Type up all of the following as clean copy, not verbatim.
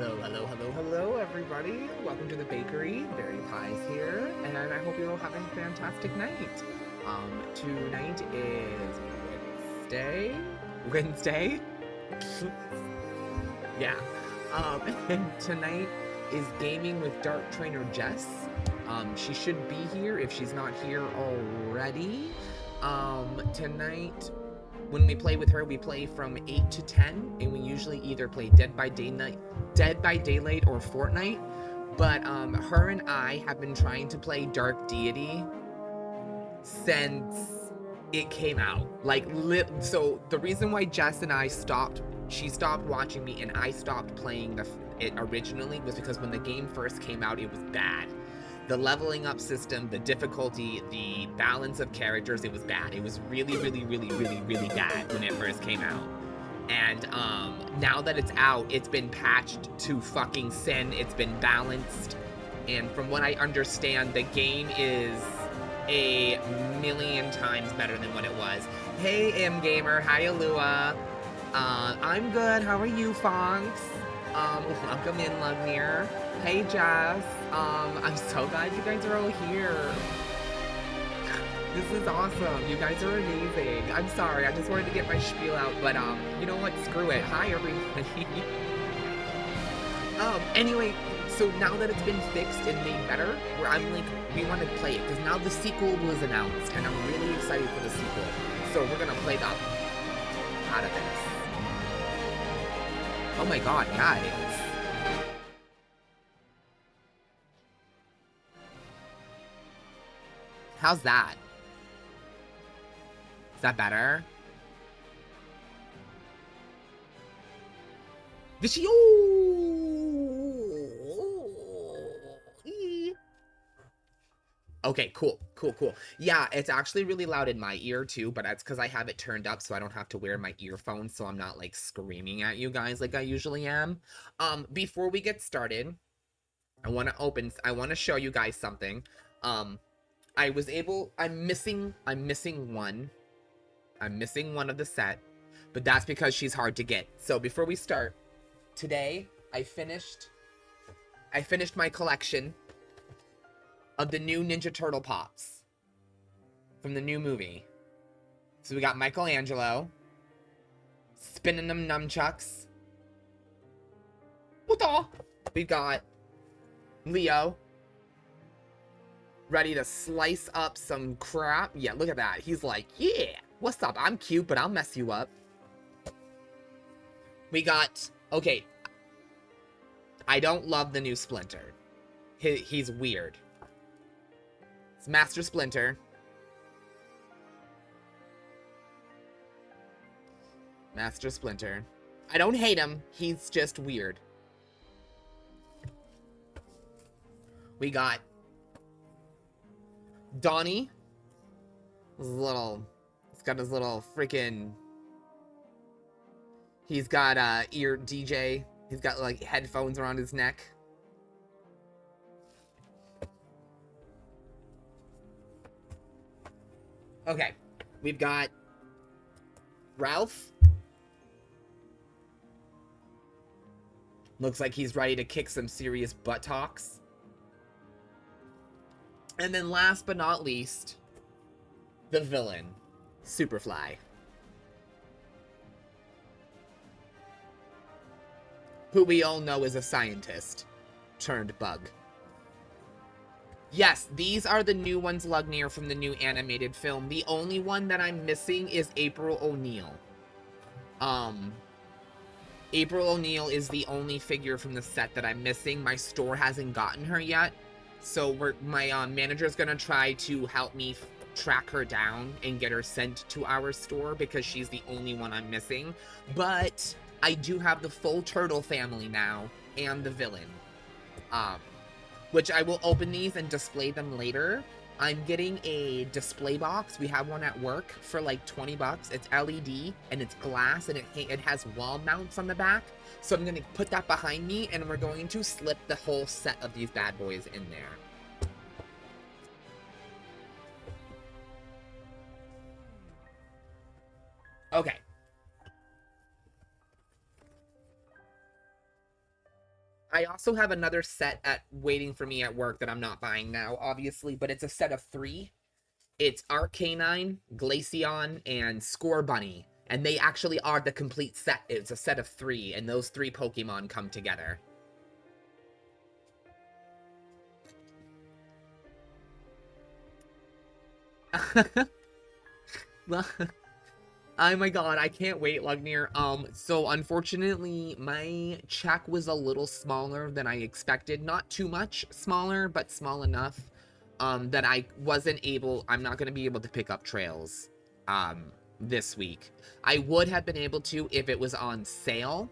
Hello, everybody. Welcome to the bakery. Berry Pies here, and I hope you're all having a fantastic night. Tonight is Wednesday? Yeah. And tonight is gaming with Dark Trainer Jess. She should be here if she's not here already. Tonight, when we play with her, we play from 8 to 10, and we usually either play Dead by Daylight or Fortnite. But her and I have been trying to play Dark Deity since it came out. So the reason why Jess and I she stopped watching me and I stopped playing it originally was because when the game first came out, it was bad. The leveling up system, the difficulty, the balance of characters, it was bad. It was really, really, really, really, really bad when it first came out. And now that it's out, it's been patched to fucking sin. It's been balanced. And from what I understand, the game is a million times better than what it was. Hey, M Gamer. Hi, Alua. I'm good. How are you, Fonks? Welcome in, Lugnir. Hey, Jess. I'm so glad you guys are all here. This is awesome. You guys are amazing. I'm sorry. I just wanted to get my spiel out, but, you know what? Screw it. Hi, everybody. Anyway, so now that it's been fixed and made better, we want to play it, because now the sequel was announced, and I'm really excited for the sequel. So we're gonna play that out of this. Oh my god, guys. How's that? Is that better? Okay, cool. Yeah, it's actually really loud in my ear too, but that's because I have it turned up so I don't have to wear my earphones, so I'm not like screaming at you guys like I usually am. Before we get started, I want to show you guys something. I'm missing one. I'm missing one of the set, but that's because she's hard to get. So before we start, today I finished my collection of the new Ninja Turtle Pops from the new movie. So we got Michelangelo spinning them nunchucks. What the? We got Leo ready to slice up some crap. Yeah, look at that. He's like, yeah, what's up? I'm cute, but I'll mess you up. We got, okay, I don't love the new Splinter. He's weird. It's Master Splinter. Master Splinter. I don't hate him. He's just weird. We got Donnie. He's got his little freaking... He's got ear DJ. He's got like headphones around his neck. Okay, we've got Ralph. Looks like he's ready to kick some serious buttocks. And then last but not least, the villain, Superfly. Who we all know is a scientist turned bug. Yes, these are the new ones, Lugnir, from the new animated film. The only one that I'm missing is April O'Neil. April O'Neil is the only figure from the set that I'm missing. My store hasn't gotten her yet. So my manager's gonna try to help me track her down and get her sent to our store because she's the only one I'm missing. But I do have the full turtle family now and the villain. Which I will open these and display them later. I'm getting a display box. We have one at work for like 20 bucks. It's LED and it's glass and it has wall mounts on the back. So I'm gonna put that behind me and we're going to slip the whole set of these bad boys in there. Okay. I also have another set at waiting for me at work that I'm not buying now, obviously, but it's a set of 3. It's Arcanine, Glaceon, and Score Bunny. And they actually are the complete set. It's a set of 3, and those 3 Pokemon come together. Well, oh my god, I can't wait, Lugnir. So unfortunately, my check was a little smaller than I expected. Not too much smaller, but small enough, that I'm not gonna be able to pick up trails, this week. I would have been able to if it was on sale,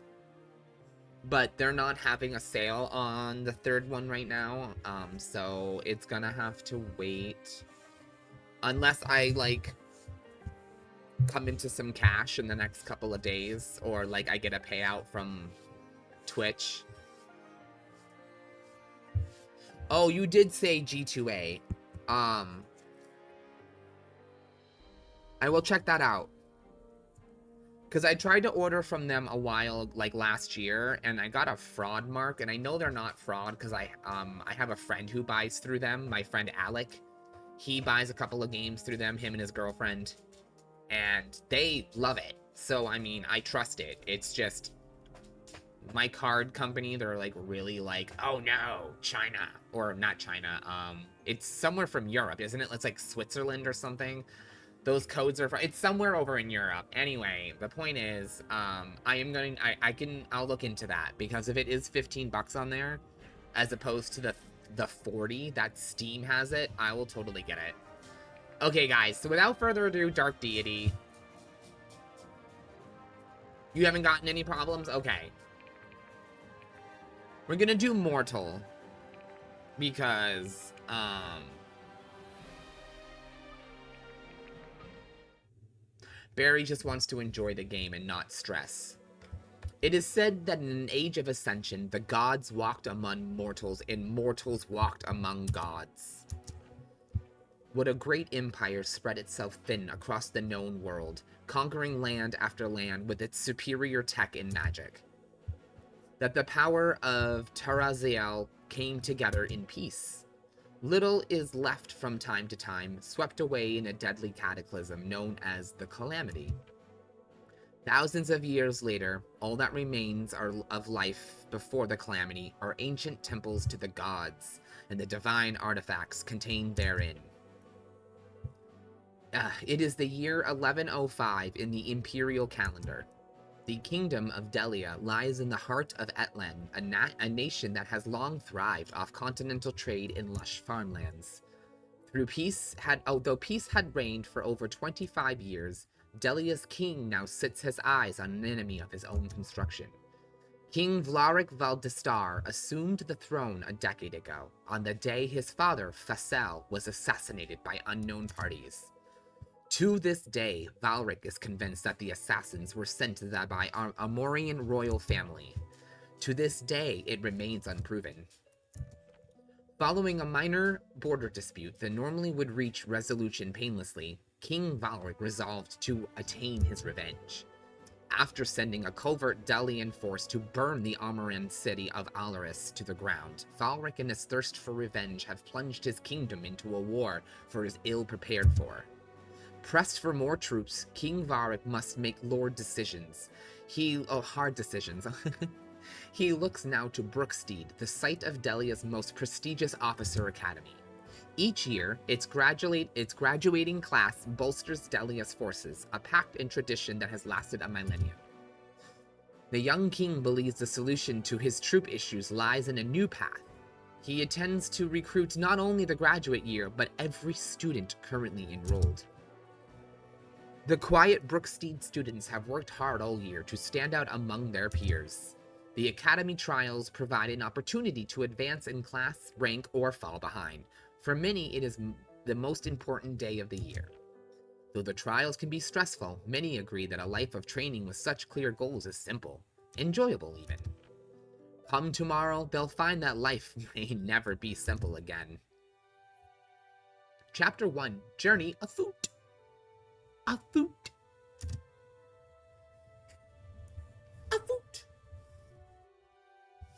but they're not having a sale on the 3rd one right now, so it's gonna have to wait. Unless I, like, come into some cash in the next couple of days, or like I get a payout from Twitch. Oh, you did say G2A. I will check that out, because I tried to order from them a while, like last year, and I got a fraud mark, and I know they're not fraud because I have a friend who buys through them. My friend Alec, he buys a couple of games through them, him and his girlfriend, and they love it. So I mean, I trust it. It's just my card company, they're like really like, oh no, China, or not China, it's somewhere from Europe, isn't it? It's like Switzerland or something. Those codes are it's somewhere over in Europe. Anyway, the point is, I'll look into that, because if it is $15 on there as opposed to the 40 that Steam has it, I will totally get it. Okay guys, so without further ado, Dark Deity. You haven't gotten any problems? Okay. We're gonna do Mortal, because, Barry just wants to enjoy the game and not stress. It is said that in an age of ascension, the gods walked among mortals, and mortals walked among gods. What a great empire spread itself thin across the known world, conquering land after land with its superior tech and magic. That the power of Taraziel came together in peace. Little is left from time to time, swept away in a deadly cataclysm known as the Calamity. Thousands of years later, all that remains of life before the Calamity are ancient temples to the gods and the divine artifacts contained therein. It is the year 1105 in the imperial calendar. The kingdom of Delia lies in the heart of Etlen, a nation that has long thrived off continental trade in lush farmlands. Although peace had reigned for over 25 years, Delia's king now sits his eyes on an enemy of his own construction. King Vlarik Valdistar assumed the throne a decade ago, on the day his father, Fassel, was assassinated by unknown parties. To this day, Valric is convinced that the assassins were sent by our Amorian royal family. To this day, it remains unproven. Following a minor border dispute that normally would reach resolution painlessly, King Valric resolved to attain his revenge. After sending a covert Delian force to burn the Amoran city of Alaris to the ground, Valric in his thirst for revenge have plunged his kingdom into a war for his ill-prepared for. Pressed for more troops, King Valric must make hard decisions. He looks now to Brooksteed, the site of Delia's most prestigious officer academy. Each year, its graduating class bolsters Delia's forces, a pact and tradition that has lasted a millennium. The young king believes the solution to his troop issues lies in a new path. He intends to recruit not only the graduate year, but every student currently enrolled. The quiet Brooksteed students have worked hard all year to stand out among their peers. The academy trials provide an opportunity to advance in class, rank, or fall behind. For many, it is the most important day of the year. Though the trials can be stressful, many agree that a life of training with such clear goals is simple, enjoyable even. Come tomorrow, they'll find that life may never be simple again. Chapter 1, Journey Afoot. Afoot. Afoot.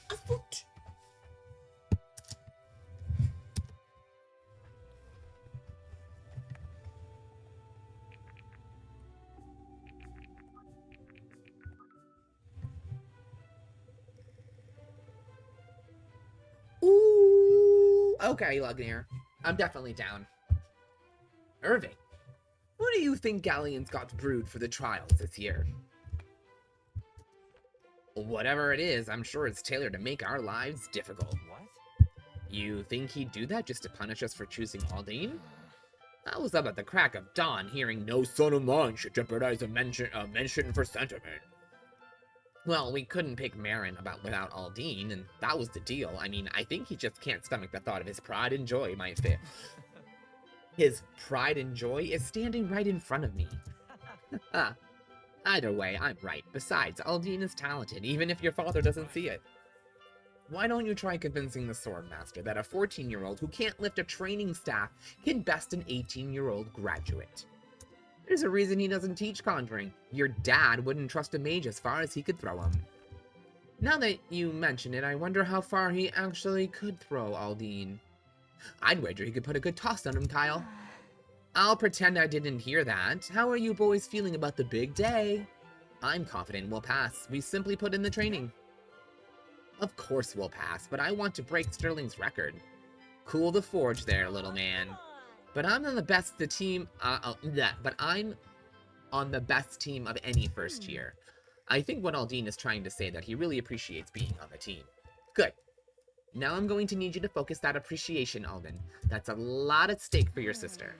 Afoot. Okay, Lugnir. I'm definitely down. Irving, what do you think Galleon's got brewed for the trials this year? Whatever it is, I'm sure it's tailored to make our lives difficult. What? You think he'd do that just to punish us for choosing Aldine? I was up at the crack of dawn hearing no son of mine should jeopardize a mention for sentiment. Well, we couldn't pick Marin without Aldine, and that was the deal. I mean, I think he just can't stomach the thought of his pride and joy might fail. His pride and joy is standing right in front of me. Either way, I'm right. Besides, Aldine is talented, even if your father doesn't see it. Why don't you try convincing the Swordmaster that a 14-year-old who can't lift a training staff can best an 18-year-old graduate? There's a reason he doesn't teach conjuring. Your dad wouldn't trust a mage as far as he could throw him. Now that you mention it, I wonder how far he actually could throw Aldine. I'd wager he could put a good toss on him, Kyle. I'll pretend I didn't hear that. How are you boys feeling about the big day? I'm confident we'll pass. We simply put in the training. Of course we'll pass, but I want to break Sterling's record. Cool the forge there, little man. But I'm on the best team of any first year. I think what Aldine is trying to say that he really appreciates being on the team. Good. Now I'm going to need you to focus that appreciation, Alden. That's a lot at stake for your sister.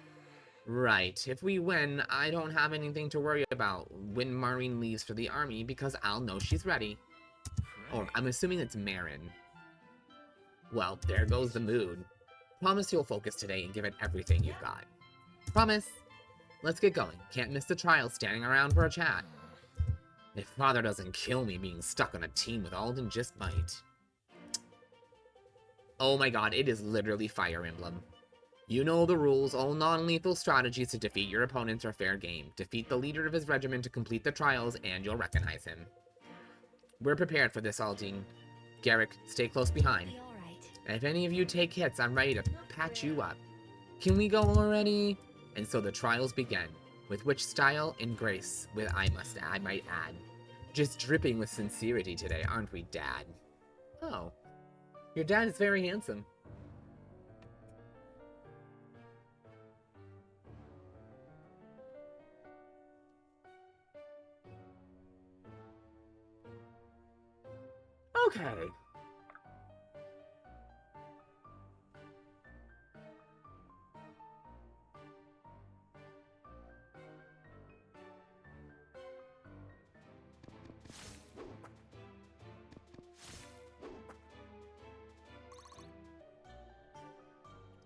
Right. If we win, I don't have anything to worry about when Maureen leaves for the army because I'll know she's ready. Or I'm assuming it's Marin. Well, there goes the mood. Promise you'll focus today and give it everything you've got. Promise. Let's get going. Can't miss the trial standing around for a chat. If Father doesn't kill me, being stuck on a team with Alden just might. Oh my god, it is literally Fire Emblem. You know the rules. All non-lethal strategies to defeat your opponents are fair game. Defeat the leader of his regiment to complete the trials, and you'll recognize him. We're prepared for this, Aldine. Garrick, stay close behind. And if any of you take hits, I'm ready to patch you up. Can we go already? And so the trials begin. With which style and grace, I might add. Just dripping with sincerity today, aren't we, Dad? Oh. Your dad is very handsome. Okay.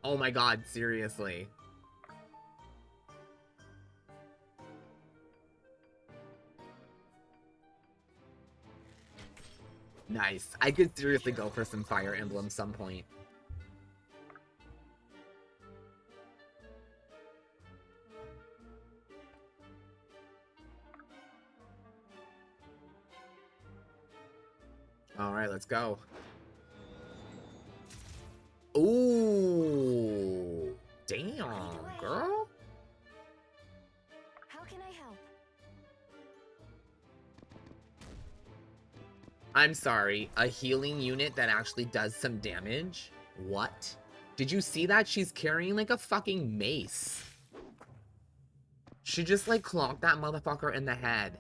Oh my god, seriously. Nice. I could seriously go for some Fire Emblem some point. Alright, let's go. Ooh. Damn, girl. How can I help? I'm sorry, a healing unit that actually does some damage? What? Did you see that? She's carrying like a fucking mace. She just like clonked that motherfucker in the head.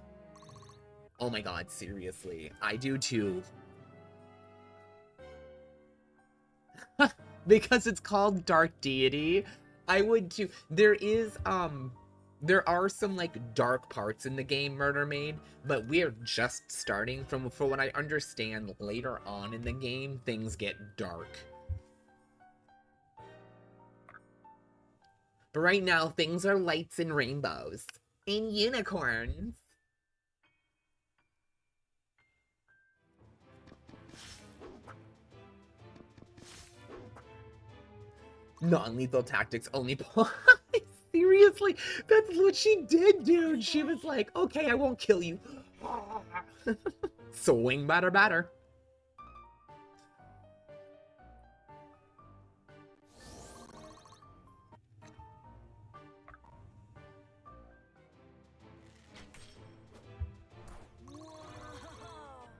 Oh my god, seriously. I do too. Because it's called Dark Deity, I would too. There are some like dark parts in the game Murder Maid, but we're just starting. For what I understand, later on in the game, things get dark. But right now, things are lights and rainbows. And unicorns. Non-lethal tactics only. Seriously, that's what she did, dude. She was like, okay, I won't kill you. Swing, batter, batter.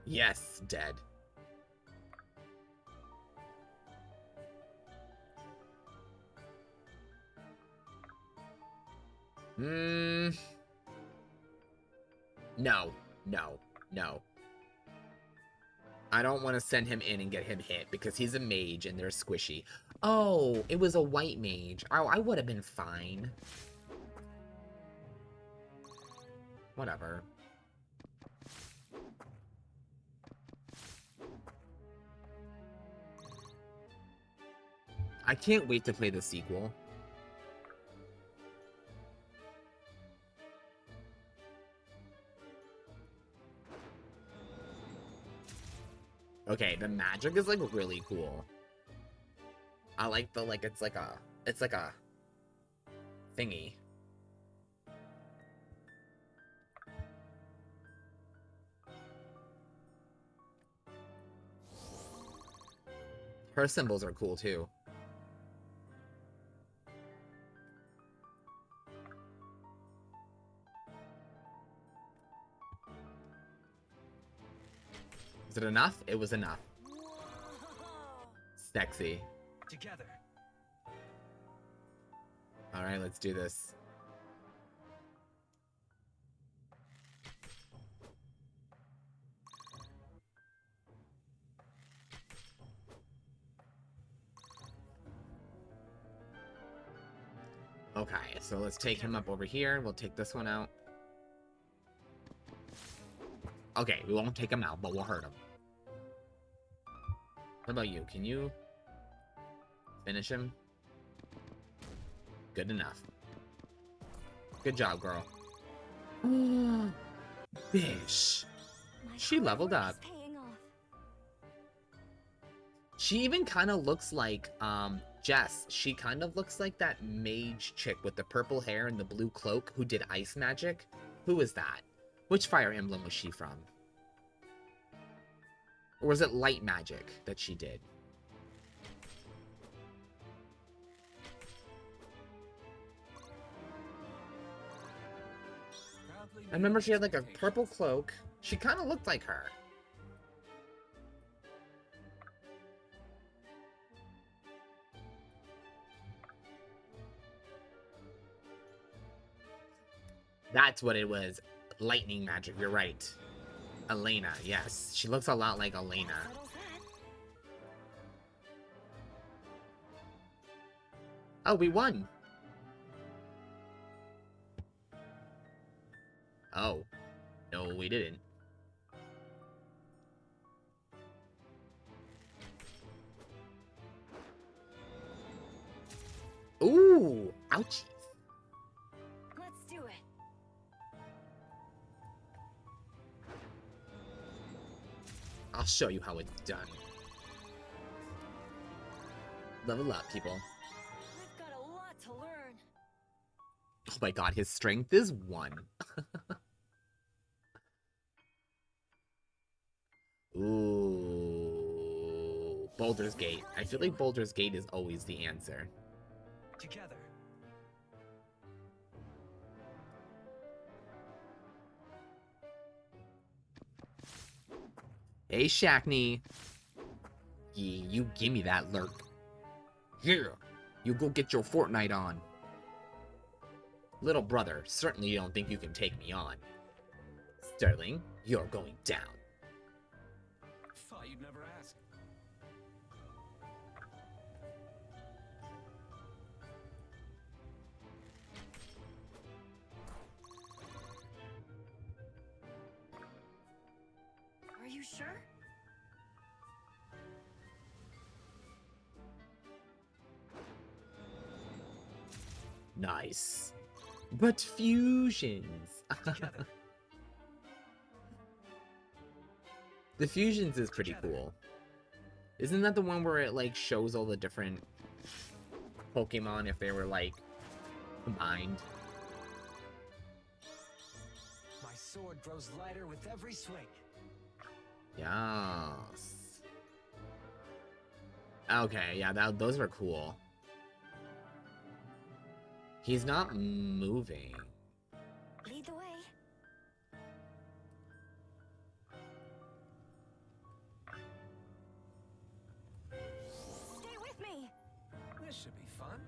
Yes, dead. No. No. No. I don't want to send him in and get him hit because he's a mage and they're squishy. Oh, it was a white mage. Oh, I would have been fine. Whatever. I can't wait to play the sequel. Okay, the magic is like really cool. I like the it's like a thingy. Her symbols are cool too. Is it enough? It was enough. Sexy. Together. All right, let's do this. Okay, so let's take him up over here. We'll take this one out. Okay, we won't take him out, but we'll hurt him. What about you? Can you finish him? Good enough. Good job, girl. Bish. She leveled up. She even kind of looks like, Jess. She kind of looks like that mage chick with the purple hair and the blue cloak who did ice magic. Who is that? Which Fire Emblem was she from? Or was it light magic that she did? I remember she had like a purple cloak. She kind of looked like her. That's what it was. Lightning magic, you're right. Elena, yes. She looks a lot like Elena. Oh, we won. Oh. No, we didn't. Ooh, ouchies. Let's do it. I'll show you how it's done. Level up, people. I've got a lot to learn. Oh my god, his strength is 1. Ooh. Baldur's Gate. I feel like Baldur's Gate is always the answer. Together. Hey, Shackney. Yeah, you give me that lurk. Yeah, you go get your Fortnite on. Little brother, certainly you don't think you can take me on. Sterling, you're going down. Thought you'd never ask. Are you sure? Nice. But fusions. The fusions is pretty cool. Isn't that the one where it like shows all the different Pokemon if they were like combined? My sword grows lighter with every swing. Yes. Okay, yeah, those are cool. He's not moving. Lead the way. Stay with me. This should be fun.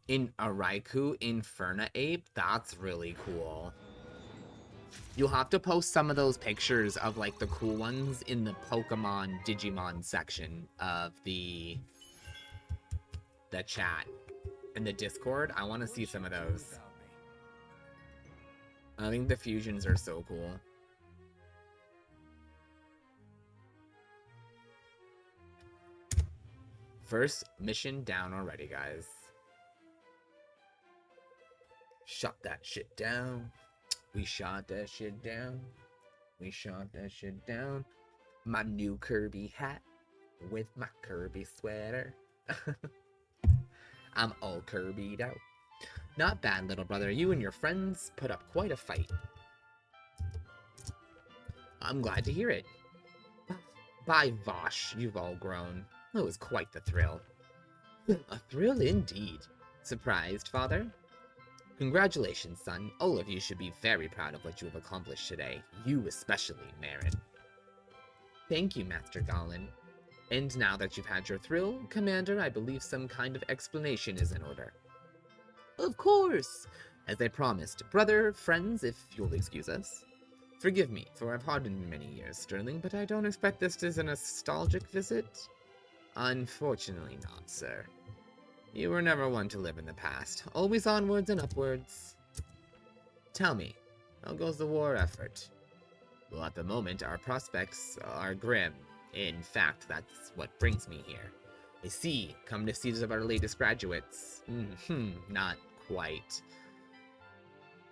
In Araiku Inferna Ape? That's really cool. You'll have to post some of those pictures of like the cool ones in the Pokemon Digimon section of the chat and the Discord. I want to see some of those. I think the fusions are so cool. First mission down already, guys. Shot that shit down. We shot that shit down. We shot that shit down. My new Kirby hat with my Kirby sweater. I'm all Kirby'd out. Not bad, little brother. You and your friends put up quite a fight. I'm glad to hear it. By Vosh, you've all grown. It was quite the thrill. A thrill indeed. Surprised, father? Congratulations, son. All of you should be very proud of what you have accomplished today. You especially, Marin. Thank you, Master Galen. And now that you've had your thrill, Commander, I believe some kind of explanation is in order. Of course! As I promised, brother, friends, if you'll excuse us. Forgive me, for I've hardened in many years, Sterling, but I don't expect this is a nostalgic visit. Unfortunately not, sir. You were never one to live in the past, always onwards and upwards. Tell me, how goes the war effort? Well, at the moment, our prospects are grim. In fact, that's what brings me here. I see, come to see some of our latest graduates. Not quite.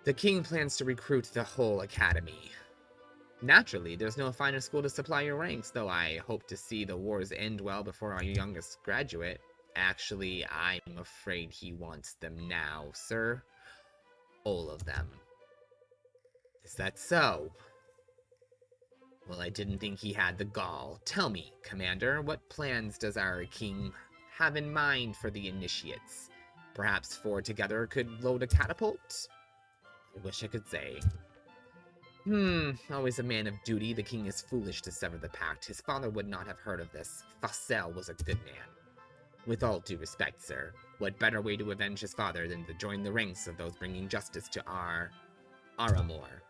The king plans to recruit the whole academy. Naturally, there's no finer school to supply your ranks, though I hope to see the wars end well before our youngest graduate. Actually, I'm afraid he wants them now, sir. All of them. Is that so? Well, I didn't think he had the gall. Tell me, Commander, what plans does our king have in mind for the initiates? Perhaps four together could load a catapult? I wish I could say. Always a man of duty, the king is foolish to sever the pact. His father would not have heard of this. Facel was a good man. With all due respect, sir, what better way to avenge his father than to join the ranks of those bringing justice to our Aramor?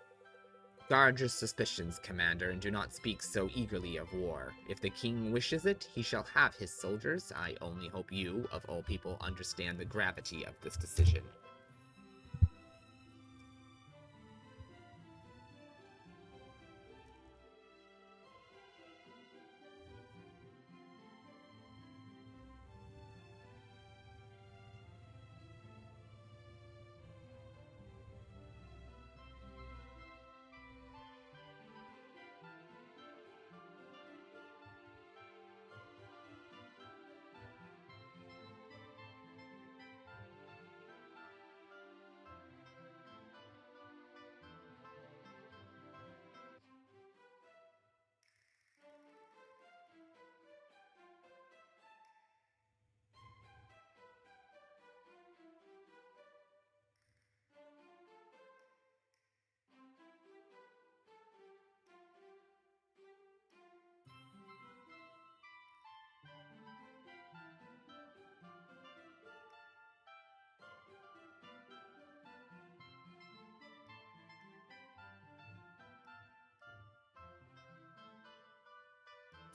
Guard your suspicions, Commander, and do not speak so eagerly of war. If the king wishes it, he shall have his soldiers. I only hope you, of all people, understand the gravity of this decision.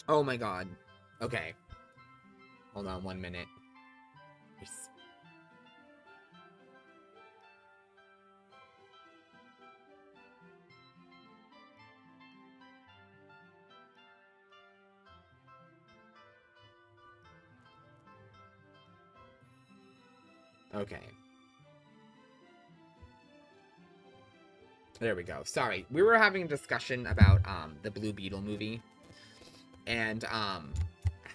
Oh my god. Okay. Hold on 1 minute. Okay. There we go. Sorry. We were having a discussion about the Blue Beetle movie. And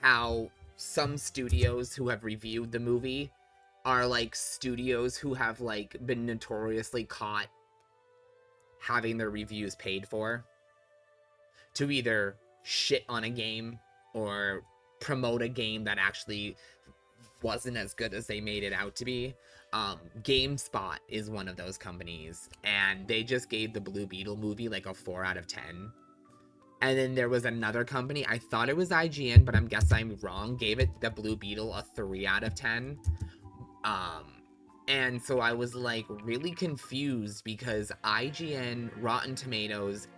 how some studios who have reviewed the movie are like studios who have like been notoriously caught having their reviews paid for to either shit on a game or promote a game that actually wasn't as good as they made it out to be. GameSpot is one of those companies, and they just gave the Blue Beetle movie like a 4 out of 10. And then there was another company, I thought it was IGN, but I guess I'm wrong, gave it the Blue Beetle a 3 out of 10. And so I was like really confused because IGN, Rotten Tomatoes,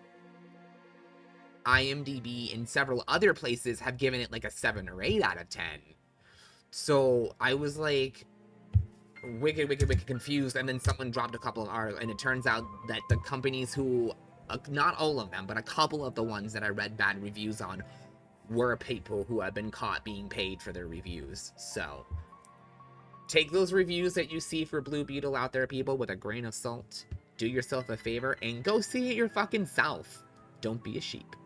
IMDb, and several other places have given it like a 7 or 8 out of 10. So I was like wicked confused, and then someone dropped a couple of articles, and it turns out that the companies who, not all of them, but a couple of the ones that I read bad reviews on were people who have been caught being paid for their reviews. So take those reviews that you see for Blue Beetle out there, people, with a grain of salt. Do yourself a favor and go see it your fucking self. Don't be a sheep.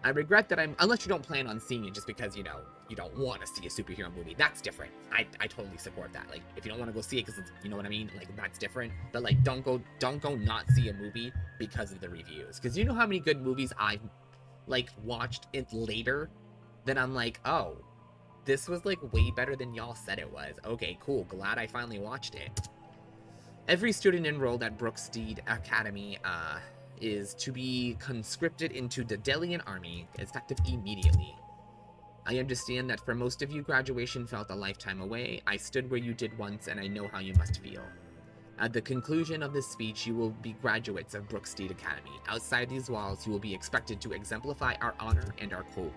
I regret that unless you don't plan on seeing it just because, you know, you don't want to see a superhero movie. That's different. I totally support that. Like, if you don't want to go see it because it's, you know what I mean? Like, that's different. But, like, don't go not see a movie because of the reviews. Because you know how many good movies I've, like, watched it later that I'm like, oh, this was, like, way better than y'all said it was. Okay, cool. Glad I finally watched it. Every student enrolled at Brooksteed Academy, is to be conscripted into the Delian army, effective immediately. I understand that for most of you, graduation felt a lifetime away. I stood where you did once, and I know how you must feel. At the conclusion of this speech, you will be graduates of Brooksteed Academy. Outside these walls, you will be expected to exemplify our honor and our code.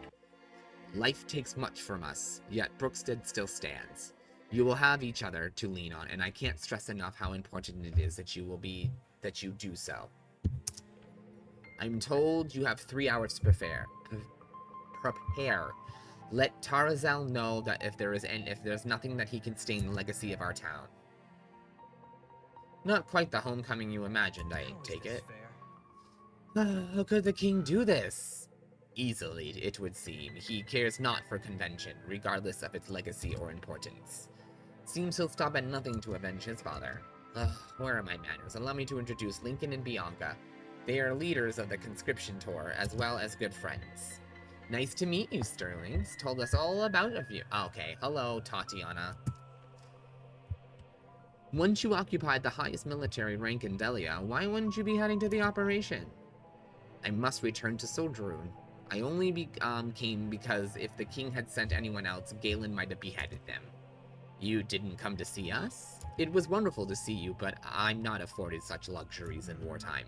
Life takes much from us, yet Brooksteed still stands. You will have each other to lean on, and I can't stress enough how important it is that you do so. I'm told you have 3 hours to prepare. Let Tarazal know that if there's nothing that he can stain the legacy of our town. Not quite the homecoming you imagined, I take it. How could the king do this? Easily, it would seem. He cares not for convention, regardless of its legacy or importance. Seems he'll stop at nothing to avenge his father. Where are my manners? Allow me to introduce Lincoln and Bianca. They are leaders of the conscription tour, as well as good friends. Nice to meet you, Sterlings. Told us all about you. Okay, hello, Tatiana. Once you occupied the highest military rank in Delia, why wouldn't you be heading to the operation? I must return to Soldiroon. I only came because if the king had sent anyone else, Galen might have beheaded them. You didn't come to see us? It was wonderful to see you, but I'm not afforded such luxuries in wartime.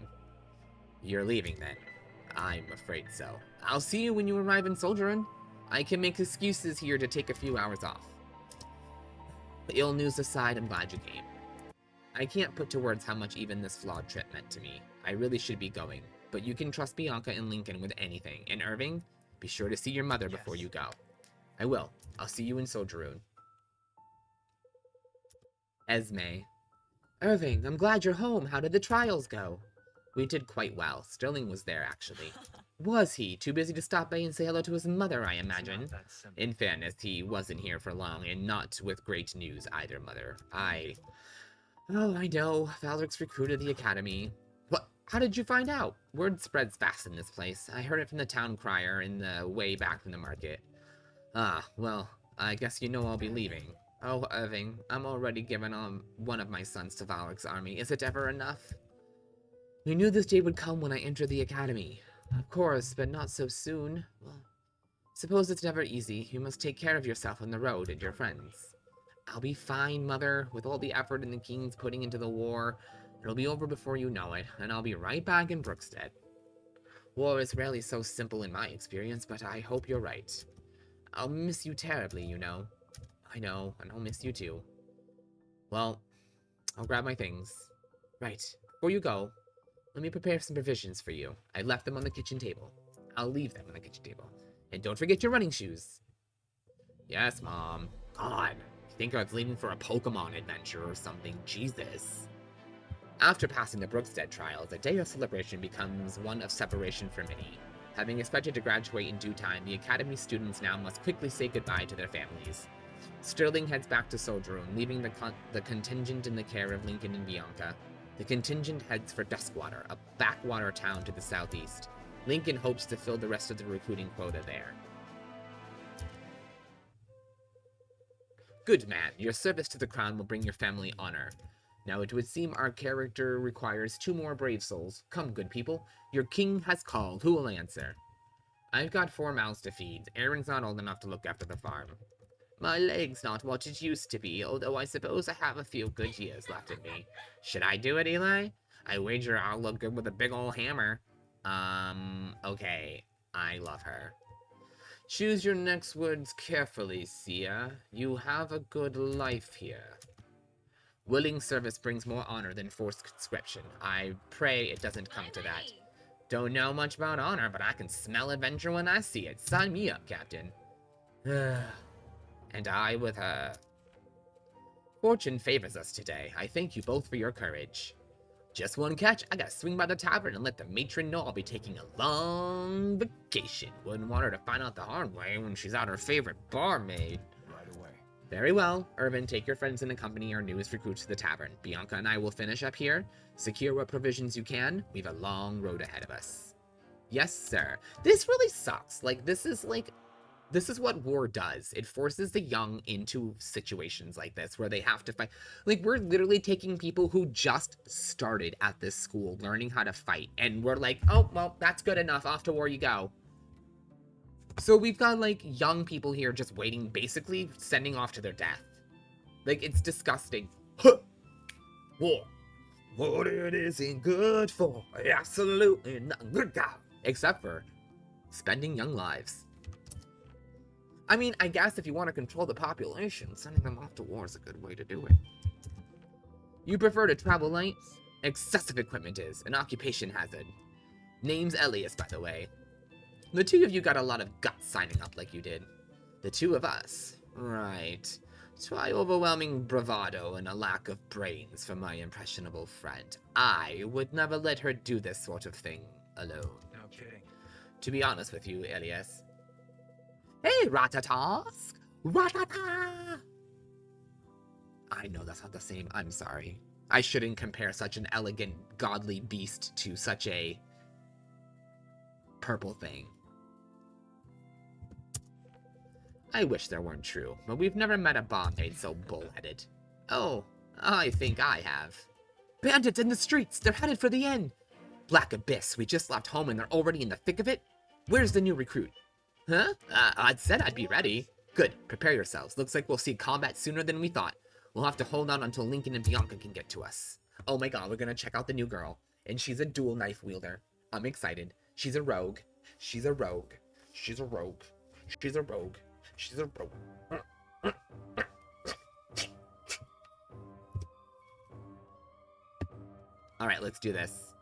You're leaving then? I'm afraid so. I'll see you when you arrive in Soldiroon. I can make excuses here to take a few hours off. Ill news aside, I'm glad you came. I can't put to words how much even this flawed trip meant to me. I really should be going, but you can trust Bianca and Lincoln with anything. And Irving, be sure to see your mother before you go. I will. I'll see you in Soldiroon. Esme. Irving, I'm glad you're home. How did the trials go? We did quite well. Sterling was there, actually. Was he? Too busy to stop by and say hello to his mother, I imagine. In fairness, he wasn't here for long, and not with great news either, Mother. Oh, I know. Valdric's recruited the academy. What? How did you find out? Word spreads fast in this place. I heard it from the town crier in the way back from the market. Well, I guess you know I'll be leaving. Oh, Irving, I'm already given one of my sons to Valdric's army. Is it ever enough? We knew this day would come when I entered the academy. Of course, but not so soon. Well, suppose it's never easy. You must take care of yourself on the road and your friends. I'll be fine, Mother. With all the effort and the king's putting into the war, it'll be over before you know it, and I'll be right back in Brookstead. War is rarely so simple in my experience, but I hope you're right. I'll miss you terribly, you know. I know, and I'll miss you too. Well, I'll grab my things. Right, before you go, let me prepare some provisions for you. I left them on the kitchen table. I'll leave them on the kitchen table. And don't forget your running shoes. Yes, Mom. God, I think I was leaving for a Pokemon adventure or something. Jesus. After passing the Brookstead trials, a day of celebration becomes one of separation for many. Having expected to graduate in due time, the Academy students now must quickly say goodbye to their families. Sterling heads back to Soldiroon, leaving the contingent in the care of Lincoln and Bianca. The contingent heads for Duskwater, a backwater town to the southeast. Lincoln hopes to fill the rest of the recruiting quota there. Good man, your service to the crown will bring your family honor. Now it would seem our character requires 2 more brave souls. Come, good people, your king has called. Who will answer? I've got 4 mouths to feed. Aaron's not old enough to look after the farm. My leg's not what it used to be, although I suppose I have a few good years left in me. Should I do it, Eli? I wager I'll look good with a big ol' hammer. Okay. I love her. Choose your next words carefully, Sia. You have a good life here. Willing service brings more honor than forced conscription. I pray it doesn't come to that. Don't know much about honor, but I can smell adventure when I see it. Sign me up, Captain. And I with her. Fortune favors us today. I thank you both for your courage. Just one catch, I gotta swing by the tavern and let the matron know I'll be taking a long vacation. Wouldn't want her to find out the hard way when she's out her favorite barmaid. Right away. Very well. Irvin, take your friends and accompany our newest recruits to the tavern. Bianca and I will finish up here. Secure what provisions you can. We've a long road ahead of us. Yes, sir. This really sucks. This is what war does. It forces the young into situations like this where they have to fight. We're literally taking people who just started at this school learning how to fight, and we're like, oh, well, that's good enough. Off to war you go. So we've got, young people here just waiting, basically sending off to their death. It's disgusting. Huh. War. What it isn't good for. Absolutely not good. Except for spending young lives. I mean, I guess if you want to control the population, sending them off to war is a good way to do it. You prefer to travel light? Excessive equipment is an occupation hazard. Name's Elias, by the way. The two of you got a lot of guts signing up like you did. The two of us. Right. Try overwhelming bravado and a lack of brains for my impressionable friend. I would never let her do this sort of thing alone. No kidding. To be honest with you, Elias. Hey, Ratatask! Ratata! I know that's not the same. I'm sorry. I shouldn't compare such an elegant, godly beast to such a purple thing. I wish there weren't true, but we've never met a barmaid so bullheaded. Oh, I think I have. Bandits in the streets! They're headed for the inn! Black Abyss, we just left home and they're already in the thick of it? Where's the new recruit? Huh? I'd said I'd be ready. Good, prepare yourselves. Looks like we'll see combat sooner than we thought. We'll have to hold on until Lincoln and Bianca can get to us. Oh my god, we're gonna check out the new girl. And she's a dual knife wielder. I'm excited. She's a rogue. She's a rogue. She's a rogue. She's a rogue. She's a rogue. Alright, let's do this.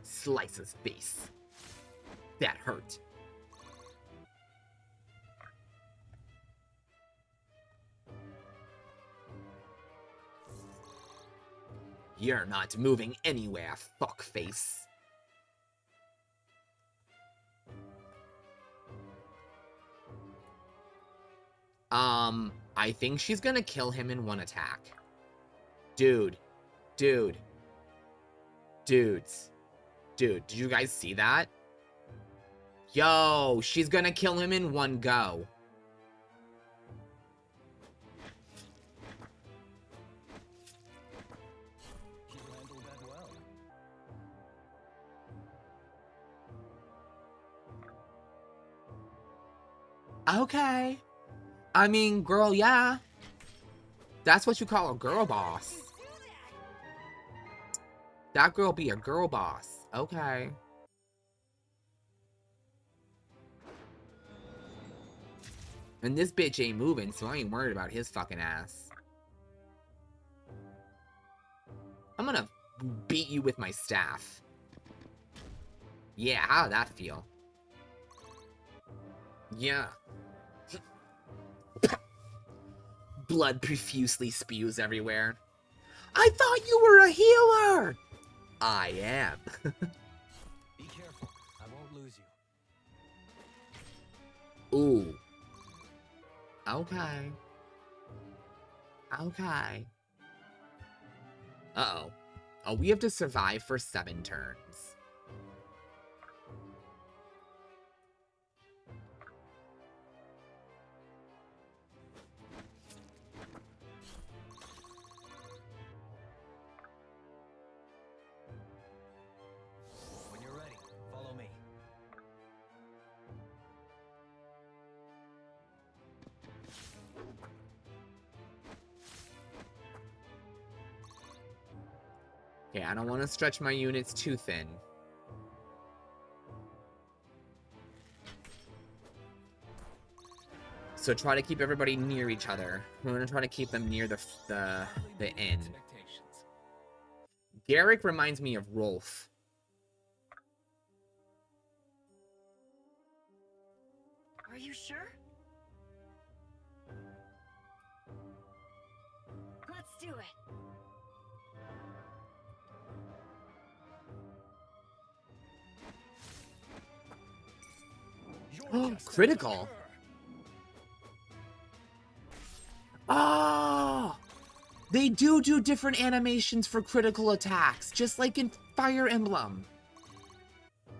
Slice his face. That hurt. You're not moving anywhere, fuckface. I think she's gonna kill him in one attack. Dudes. Dude, did you guys see that? Yo, she's gonna kill him in one go. You handled that well. Okay. I mean, girl, yeah. That's what you call a girl boss. That girl be a girl boss. Okay. And this bitch ain't moving, so I ain't worried about his fucking ass. I'm gonna beat you with my staff. Yeah, how'd that feel? Yeah. Blood profusely spews everywhere. I thought you were a healer! I am. Be careful. I won't lose you. Ooh. Okay. Okay. Uh-oh. Oh, we have to survive for 7 turns. Okay, I don't want to stretch my units too thin. So try to keep everybody near each other. We're gonna try to keep them near the inn. Garrick reminds me of Rolf. Are you sure? Let's do it. Oh, critical. Oh, they do different animations for critical attacks, just like in Fire Emblem.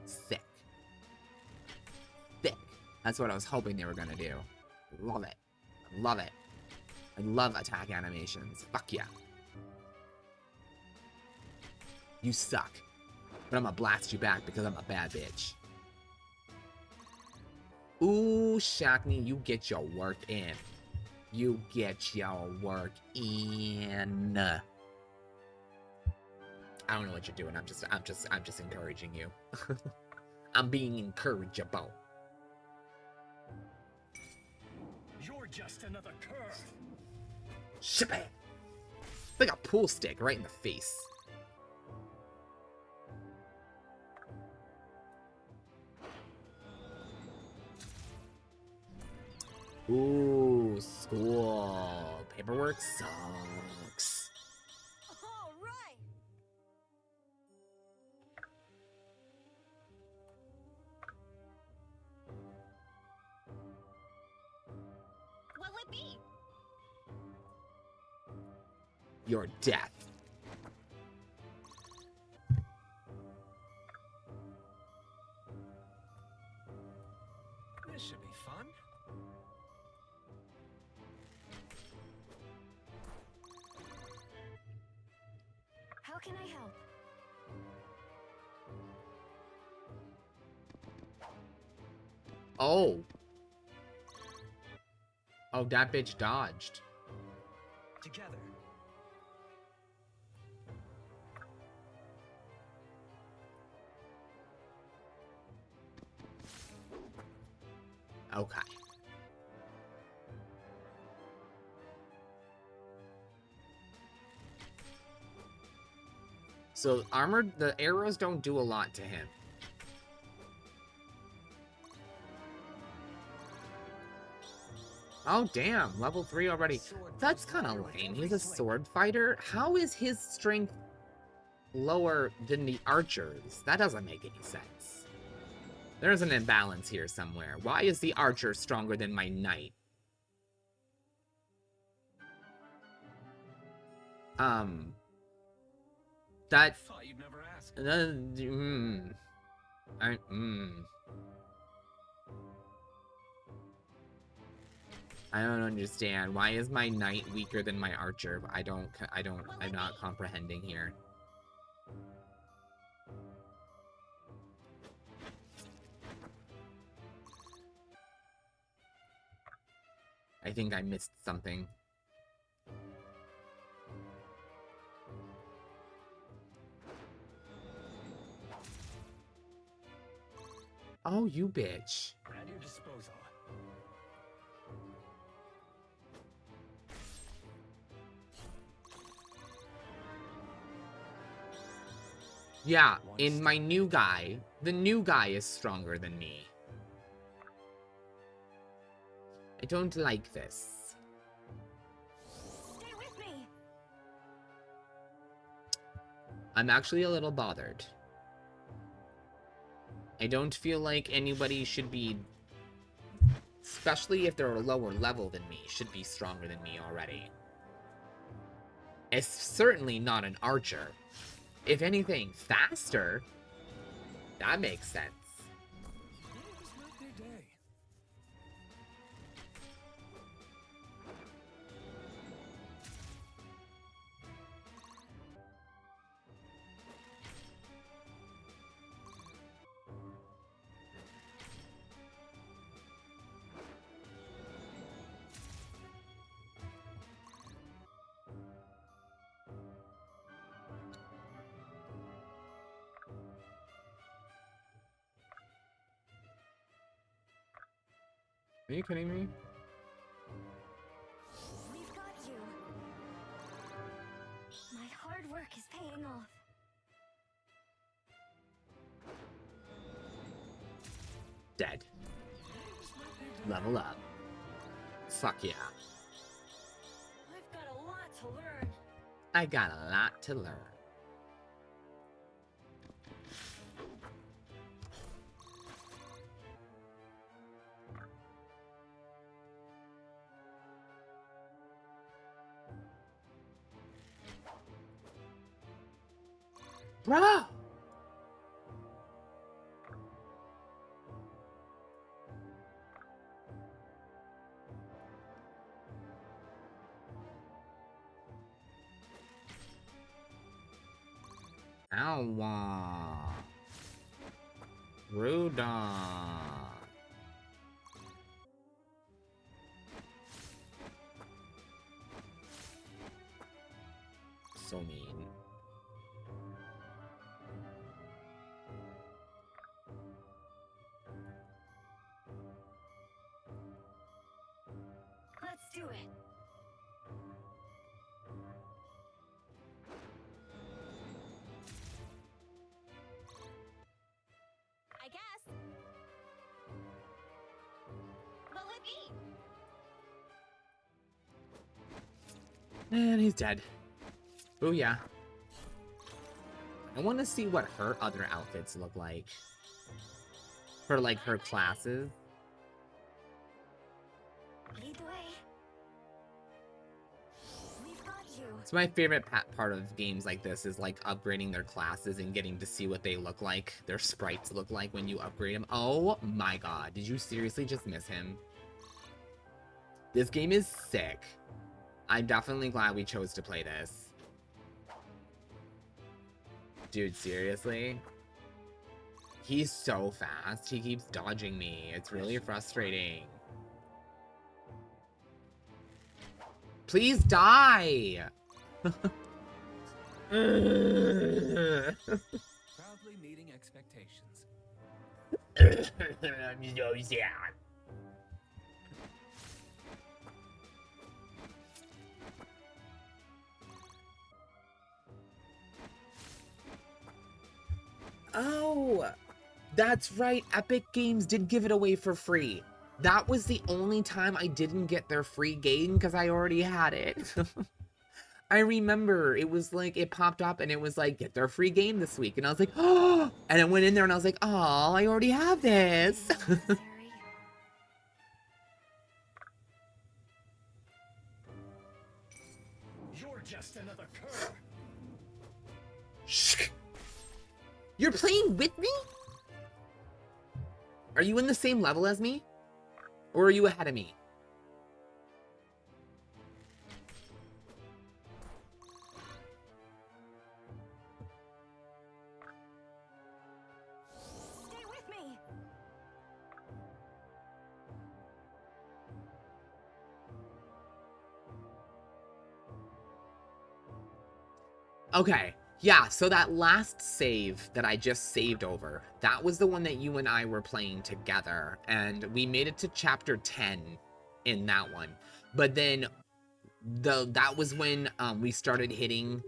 Sick. Sick. That's what I was hoping they were gonna do. Love it. Love it. I love attack animations. Fuck yeah. You suck. But I'm gonna blast you back because I'm a bad bitch. Ooh, Shackney, you get your work in. You get your work in. I don't know what you're doing. I'm just encouraging you. I'm being encourageable. You're just another curve. Ship it. Like a pool stick right in the face. Ooh, school. Paperwork sucks. All right. What'll it be? Your death. This should be fun. How can I help? Oh. Oh, that bitch dodged. Together. Okay. So armored, the arrows don't do a lot to him. Oh damn, level 3 already. That's kind of lame. He's a sword fighter. How is his strength lower than the archers? That doesn't make any sense. There's an imbalance here somewhere. Why is the archer stronger than my knight? That Thought you'd never ask. I don't understand. Why is my knight weaker than my archer? I'm not comprehending here. I think I missed something. Oh, you bitch. At your disposal. Yeah, in my new guy, the new guy is stronger than me. I don't like this. Stay with me. I'm actually a little bothered. I don't feel like anybody should be, especially if they're a lower level than me, should be stronger than me already. It's certainly not an archer. If anything, faster. That makes sense. It's not their day. Are you kidding me? We've got you. My hard work is paying off. Dead. Level up. Fuck yeah. I've got a lot to learn. I got a lot to learn. Bruh! Ow. Rudolph. So mean. Let's do it. I guess. Will it be? And he's dead. Booyah. I want to see what her other outfits look like. For, like, her classes. Lead the way. We've got you. It's my favorite part of games like this is, like, upgrading their classes and getting to see what they look like, their sprites look like when you upgrade them. Oh my god, did you seriously just miss him? This game is sick. I'm definitely glad we chose to play this. Dude, seriously? He's so fast. He keeps dodging me. It's really frustrating. Please die! Proudly meeting expectations. I'm so sad. Oh, that's right. Epic Games did give it away for free. That was the only time I didn't get their free game because I already had it. I remember it was like, it popped up and it was like, get their free game this week. And I was like, oh, and I went in there and I was like, oh, I already have this. Necessary. You're just another cur. Shh. You're playing with me? Are you in the same level as me? Or are you ahead of me? Stay with me. Okay, yeah, so that last save that I just saved over, that was the one that you and I were playing together, and we made it to chapter 10 in that one. But then that was when we started hitting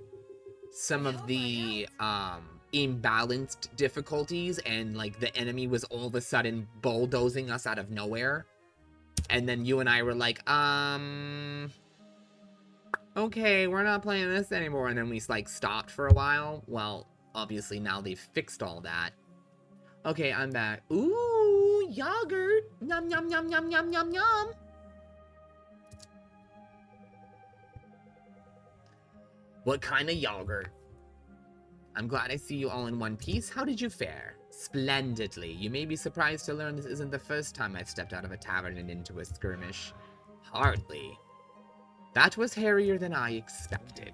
some of the imbalanced difficulties, and like the enemy was all of a sudden bulldozing us out of nowhere. And then you and I were like, okay, we're not playing this anymore. And then we like stopped for a while. Well, obviously now they've fixed all that. Okay, I'm back. Ooh, yogurt. Yum, yum, yum, yum, yum, yum, yum. What kind of yogurt? I'm glad I see you all in one piece. How did you fare? Splendidly. You may be surprised to learn this isn't the first time I've stepped out of a tavern and into a skirmish. Hardly. That was hairier than I expected.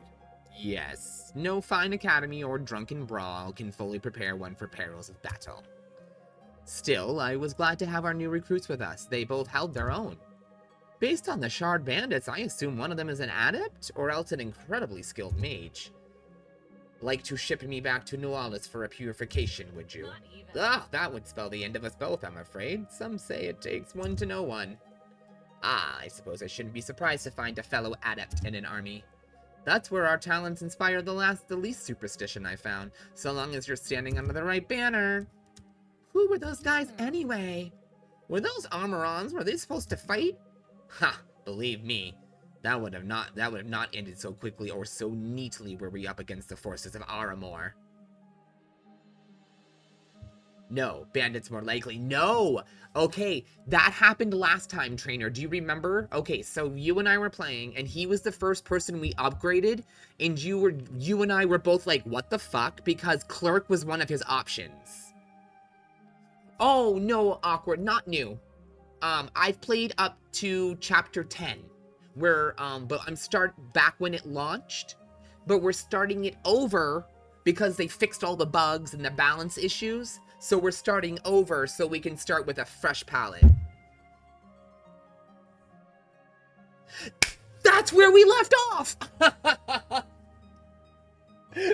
Yes, no fine academy or drunken brawl can fully prepare one for perils of battle. Still, I was glad to have our new recruits with us. They both held their own. Based on the shard bandits, I assume one of them is an adept, or else an incredibly skilled mage. Like to ship me back to New Orleans for a purification, would you? Ah, that would spell the end of us both, I'm afraid. Some say it takes one to know one. Ah, I suppose I shouldn't be surprised to find a fellow adept in an army. That's where our talents inspire the least superstition I found, so long as you're standing under the right banner. Who were those guys anyway? Were those armorons? Were they supposed to fight? Ha! Believe me, that would have not ended so quickly or so neatly were we up against the forces of Aramor. No, bandits more likely. No! Okay, that happened last time, trainer. Do you remember? Okay, so you and I were playing, and he was the first person we upgraded, and you and I were both like, what the fuck? Because clerk was one of his options. Oh, no, awkward. Not new. I've played up to chapter 10, where, but I'm back when it launched, but we're starting it over because they fixed all the bugs and the balance issues. So we're starting over so we can start with a fresh palette. That's where we left off!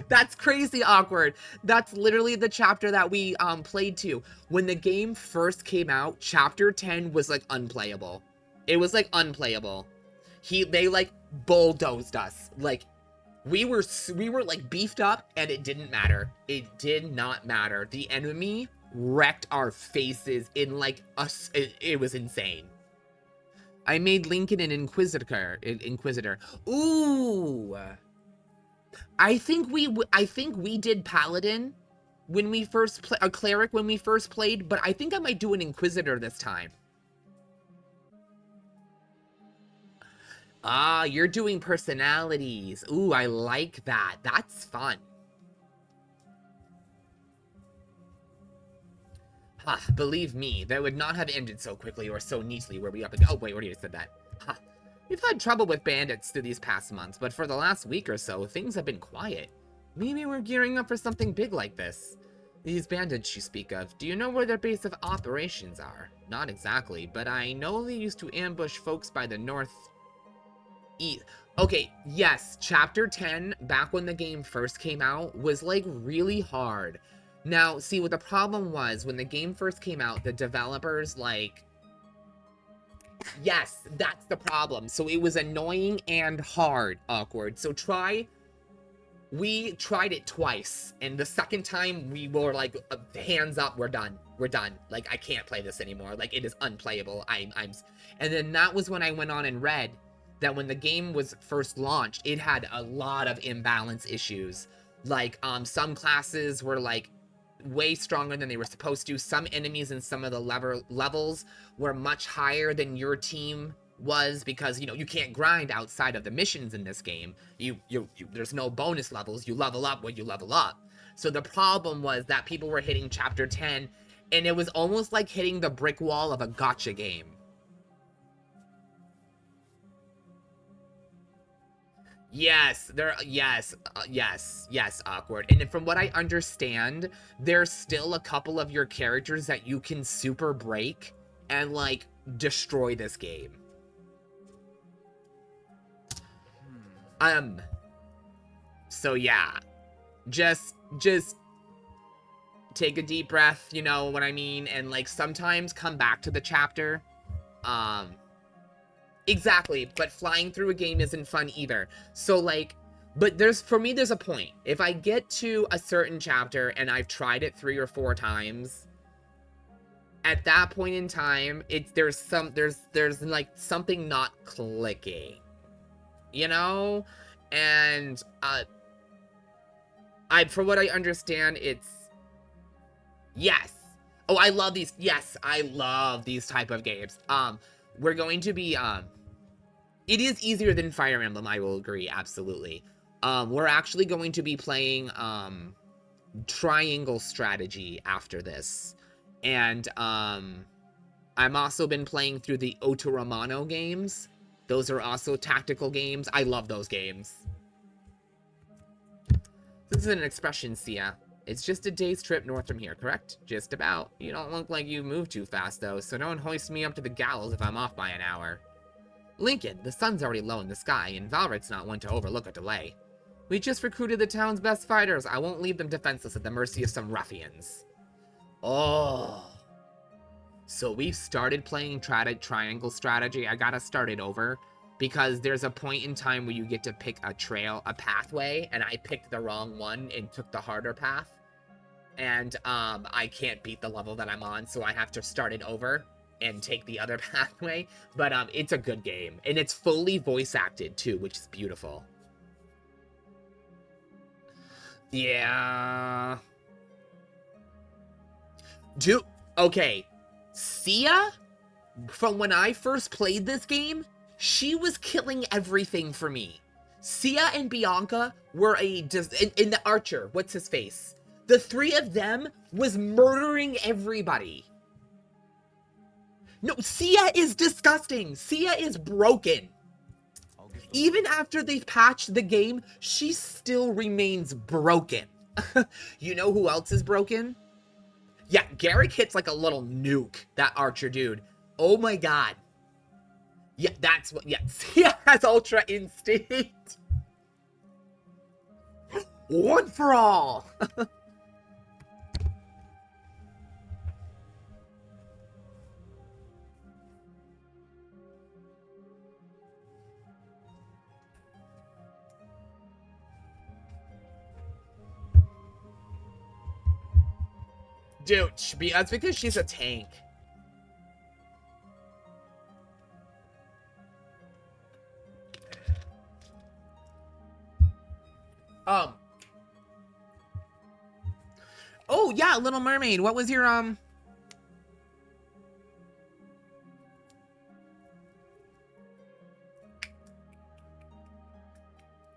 That's crazy awkward. That's literally the chapter that we played to. When the game first came out, chapter 10 was like unplayable. It was like unplayable. They like bulldozed us. Like we were like beefed up and it didn't matter. It did not matter. The enemy wrecked our faces in like us. It was insane. I made Lincoln an Inquisitor. Ooh. I think we did Paladin when we first a Cleric when we first played, but I think I might do an Inquisitor this time. Ah, you're doing personalities. Ooh, I like that. That's fun. Ha, believe me, that would not have ended so quickly or so neatly were we up against. Oh, wait, already said that. Ha. We've had trouble with bandits through these past months, but for the last week or so, things have been quiet. Maybe we're gearing up for something big like this. These bandits you speak of, do you know where their base of operations are? Not exactly, but I know they used to ambush folks by the north... Okay, yes, chapter 10, back when the game first came out, was like really hard. Now, see, what the problem was, when the game first came out, the developers, like... Yes, that's the problem. So it was annoying and hard, awkward. So we tried it twice, and the second time we were like, hands up, we're done. We're done. Like, I can't play this anymore. Like, it is unplayable. And then that was when I went on and read that when the game was first launched, it had a lot of imbalance issues. Like, some classes were like way stronger than they were supposed to. Some enemies in some of the levels were much higher than your team was, because, you know, you can't grind outside of the missions in this game. There's no bonus levels. You level up when you level up. So the problem was that people were hitting chapter 10, and it was almost like hitting the brick wall of a gacha game. Yes, yes, awkward. And from what I understand, there's still a couple of your characters that you can super break and, like, destroy this game. So yeah, just take a deep breath, you know what I mean? And, like, sometimes come back to the chapter. Exactly, but flying through a game isn't fun either. So, like, but for me, there's a point. If I get to a certain chapter and I've tried it 3 or 4 times, at that point in time, there's like something not clicking, you know? And, from what I understand, it's, yes. Oh, I love these, yes, I love these type of games. We're going to be, it is easier than Fire Emblem, I will agree, absolutely. We're actually going to be playing, Triangle Strategy after this. And, I've also been playing through the Otoramano games. Those are also tactical games. I love those games. This is an expression, Sia. It's just a day's trip north from here, correct? Just about. You don't look like you move too fast, though, so don't hoist me up to the gallows if I'm off by an hour. Lincoln, the sun's already low in the sky, and Valric's not one to overlook a delay. We just recruited the town's best fighters. I won't leave them defenseless at the mercy of some ruffians. Oh. So we've started playing triangle strategy. I gotta start it over because there's a point in time where you get to pick a pathway, and I picked the wrong one and took the harder path. And I can't beat the level that I'm on, so I have to start it over and take the other pathway. But it's a good game, and it's fully voice acted too, which is beautiful. Yeah. Dude, okay. Sia, from when I first played this game, she was killing everything for me. Sia and Bianca were in the Archer, what's his face? The three of them was murdering everybody. No, Sia is disgusting. Sia is broken. Even after they've patched the game, she still remains broken. You know who else is broken? Yeah, Garrick hits like a little nuke, that Archer dude. Oh my god. Yeah, that's what, yeah, Sia has Ultra Instinct. One for all. Dude, that's because she's a tank. Oh yeah, Little Mermaid. What was your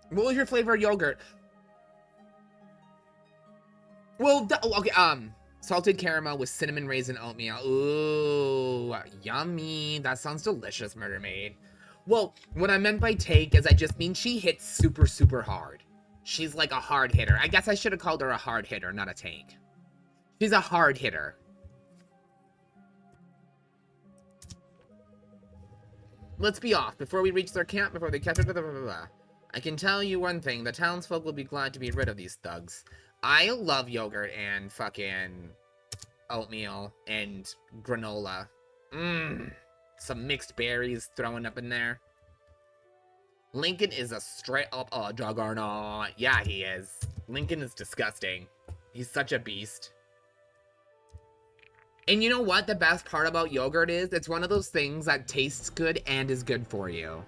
what was your flavor of yogurt? Well, okay, salted caramel with cinnamon raisin oatmeal. Ooh, yummy. That sounds delicious, Murder Maid. Well, what I meant by take is I just mean she hits super, super hard. She's like a hard hitter. I guess I should have called her a hard hitter, not a tank. She's a hard hitter. Let's be off before we reach their camp, before they catch up. Blah, blah, blah, blah. I can tell you one thing. The townsfolk will be glad to be rid of these thugs. I love yogurt and fucking oatmeal and granola. Some mixed berries thrown up in there. Lincoln is a straight up juggernaut. Yeah, he is. Lincoln is disgusting. He's such a beast. And you know what the best part about yogurt is? It's one of those things that tastes good and is good for you.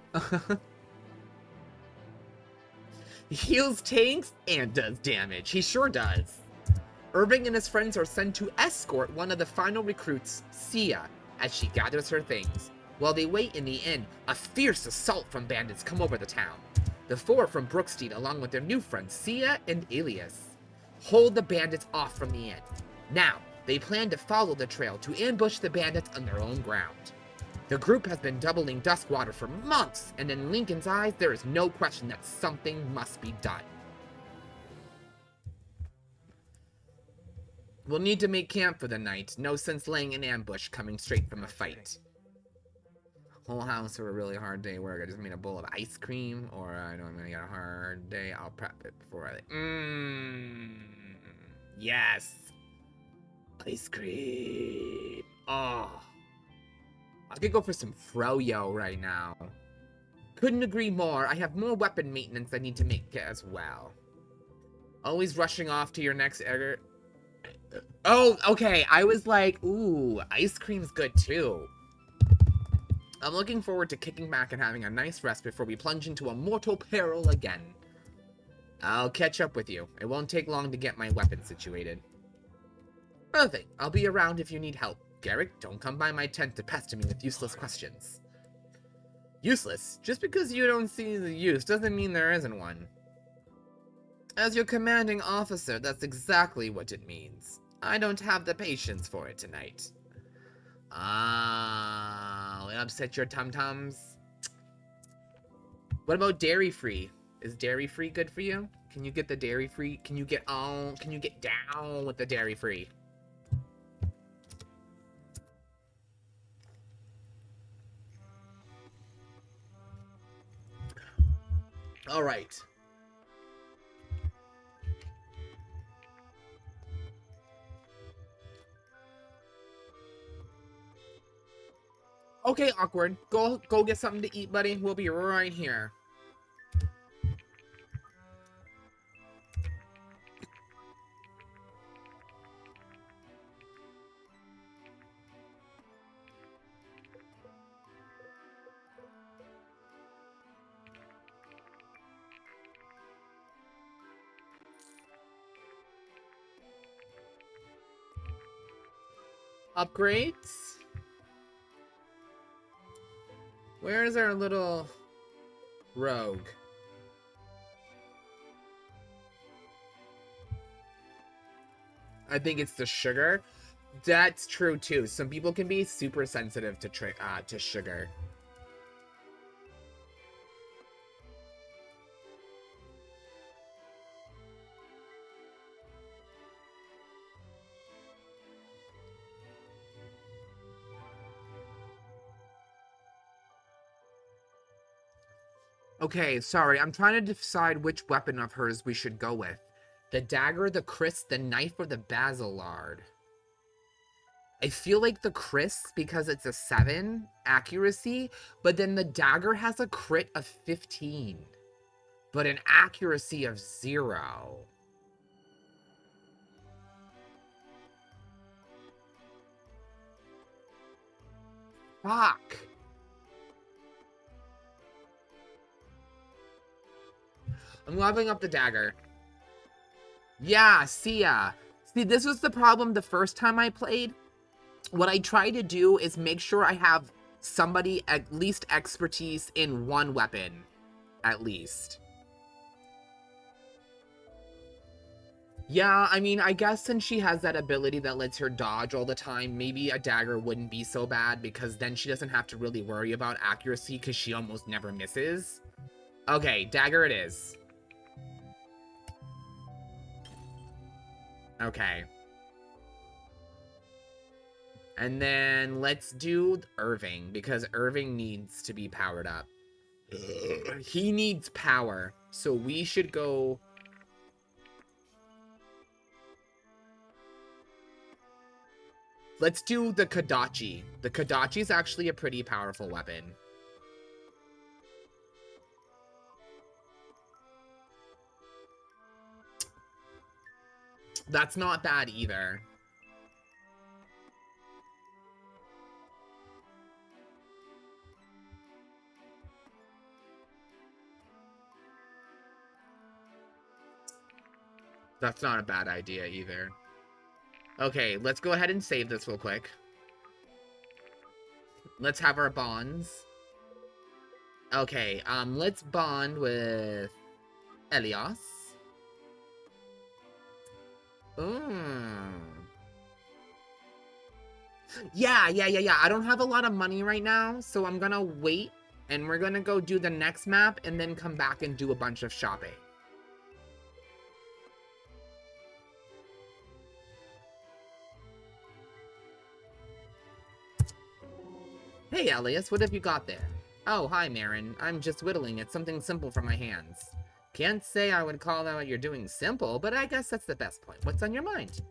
Heals tanks and does damage. He sure does. Irving and his friends are sent to escort one of the final recruits, Sia, as she gathers her things. While they wait in the inn, a fierce assault from bandits come over the town. The four from Brookstein, along with their new friends, Sia and Elias, hold the bandits off from the inn. Now, they plan to follow the trail to ambush the bandits on their own ground. The group has been doubling Duskwater for months, and in Lincoln's eyes, there is no question that something must be done. We'll need to make camp for the night. No sense laying in ambush coming straight from a fight. Whole house for a really hard day work. I just made a bowl of ice cream, or I know I'm gonna get a hard day. I'll prep it before I... Yes! Ice cream! Oh! I could go for some froyo right now. Couldn't agree more. I have more weapon maintenance I need to make as well. Always rushing off to your next... Oh, okay. I was like, ooh, ice cream's good too. I'm looking forward to kicking back and having a nice rest before we plunge into a mortal peril again. I'll catch up with you. It won't take long to get my weapon situated. Another thing, I'll be around if you need help. Garrick, don't come by my tent to pester me with useless questions. Useless? Just because you don't see the use doesn't mean there isn't one. As your commanding officer, that's exactly what it means. I don't have the patience for it tonight. Ah, it upset your tum-tums? What about dairy-free? Is dairy-free good for you? Can you get the dairy-free? Can you get down with the dairy-free? All right. Okay, awkward. Go get something to eat, buddy. We'll be right here. Upgrades? Where is our little rogue? I think it's the sugar. That's true too. Some people can be super sensitive to sugar. Okay, sorry. I'm trying to decide which weapon of hers we should go with. The dagger, the Chris, the knife, or the basilard. I feel like the Chris because it's a 7 accuracy, but then the dagger has a crit of 15, but an accuracy of 0. Fuck. I'm leveling up the dagger. Yeah, see ya. See, this was the problem the first time I played. What I try to do is make sure I have somebody at least expertise in one weapon. At least. Yeah, I mean, I guess since she has that ability that lets her dodge all the time, maybe a dagger wouldn't be so bad because then she doesn't have to really worry about accuracy because she almost never misses. Okay, dagger it is. Okay. And then let's do Irving, because Irving needs to be powered up. He needs power, so we should go... Let's do the Kodachi. The Kodachi is actually a pretty powerful weapon. That's not bad either. That's not a bad idea either. Okay, let's go ahead and save this real quick. Let's have our bonds. Okay, let's bond with Elias. Yeah. I don't have a lot of money right now, so I'm gonna wait, and we're gonna go do the next map, and then come back and do a bunch of shopping. Hey, Elias, what have you got there? Oh, hi, Marin. I'm just whittling at something simple for my hands. Can't say I would call that what you're doing simple, but I guess that's the best point. What's on your mind?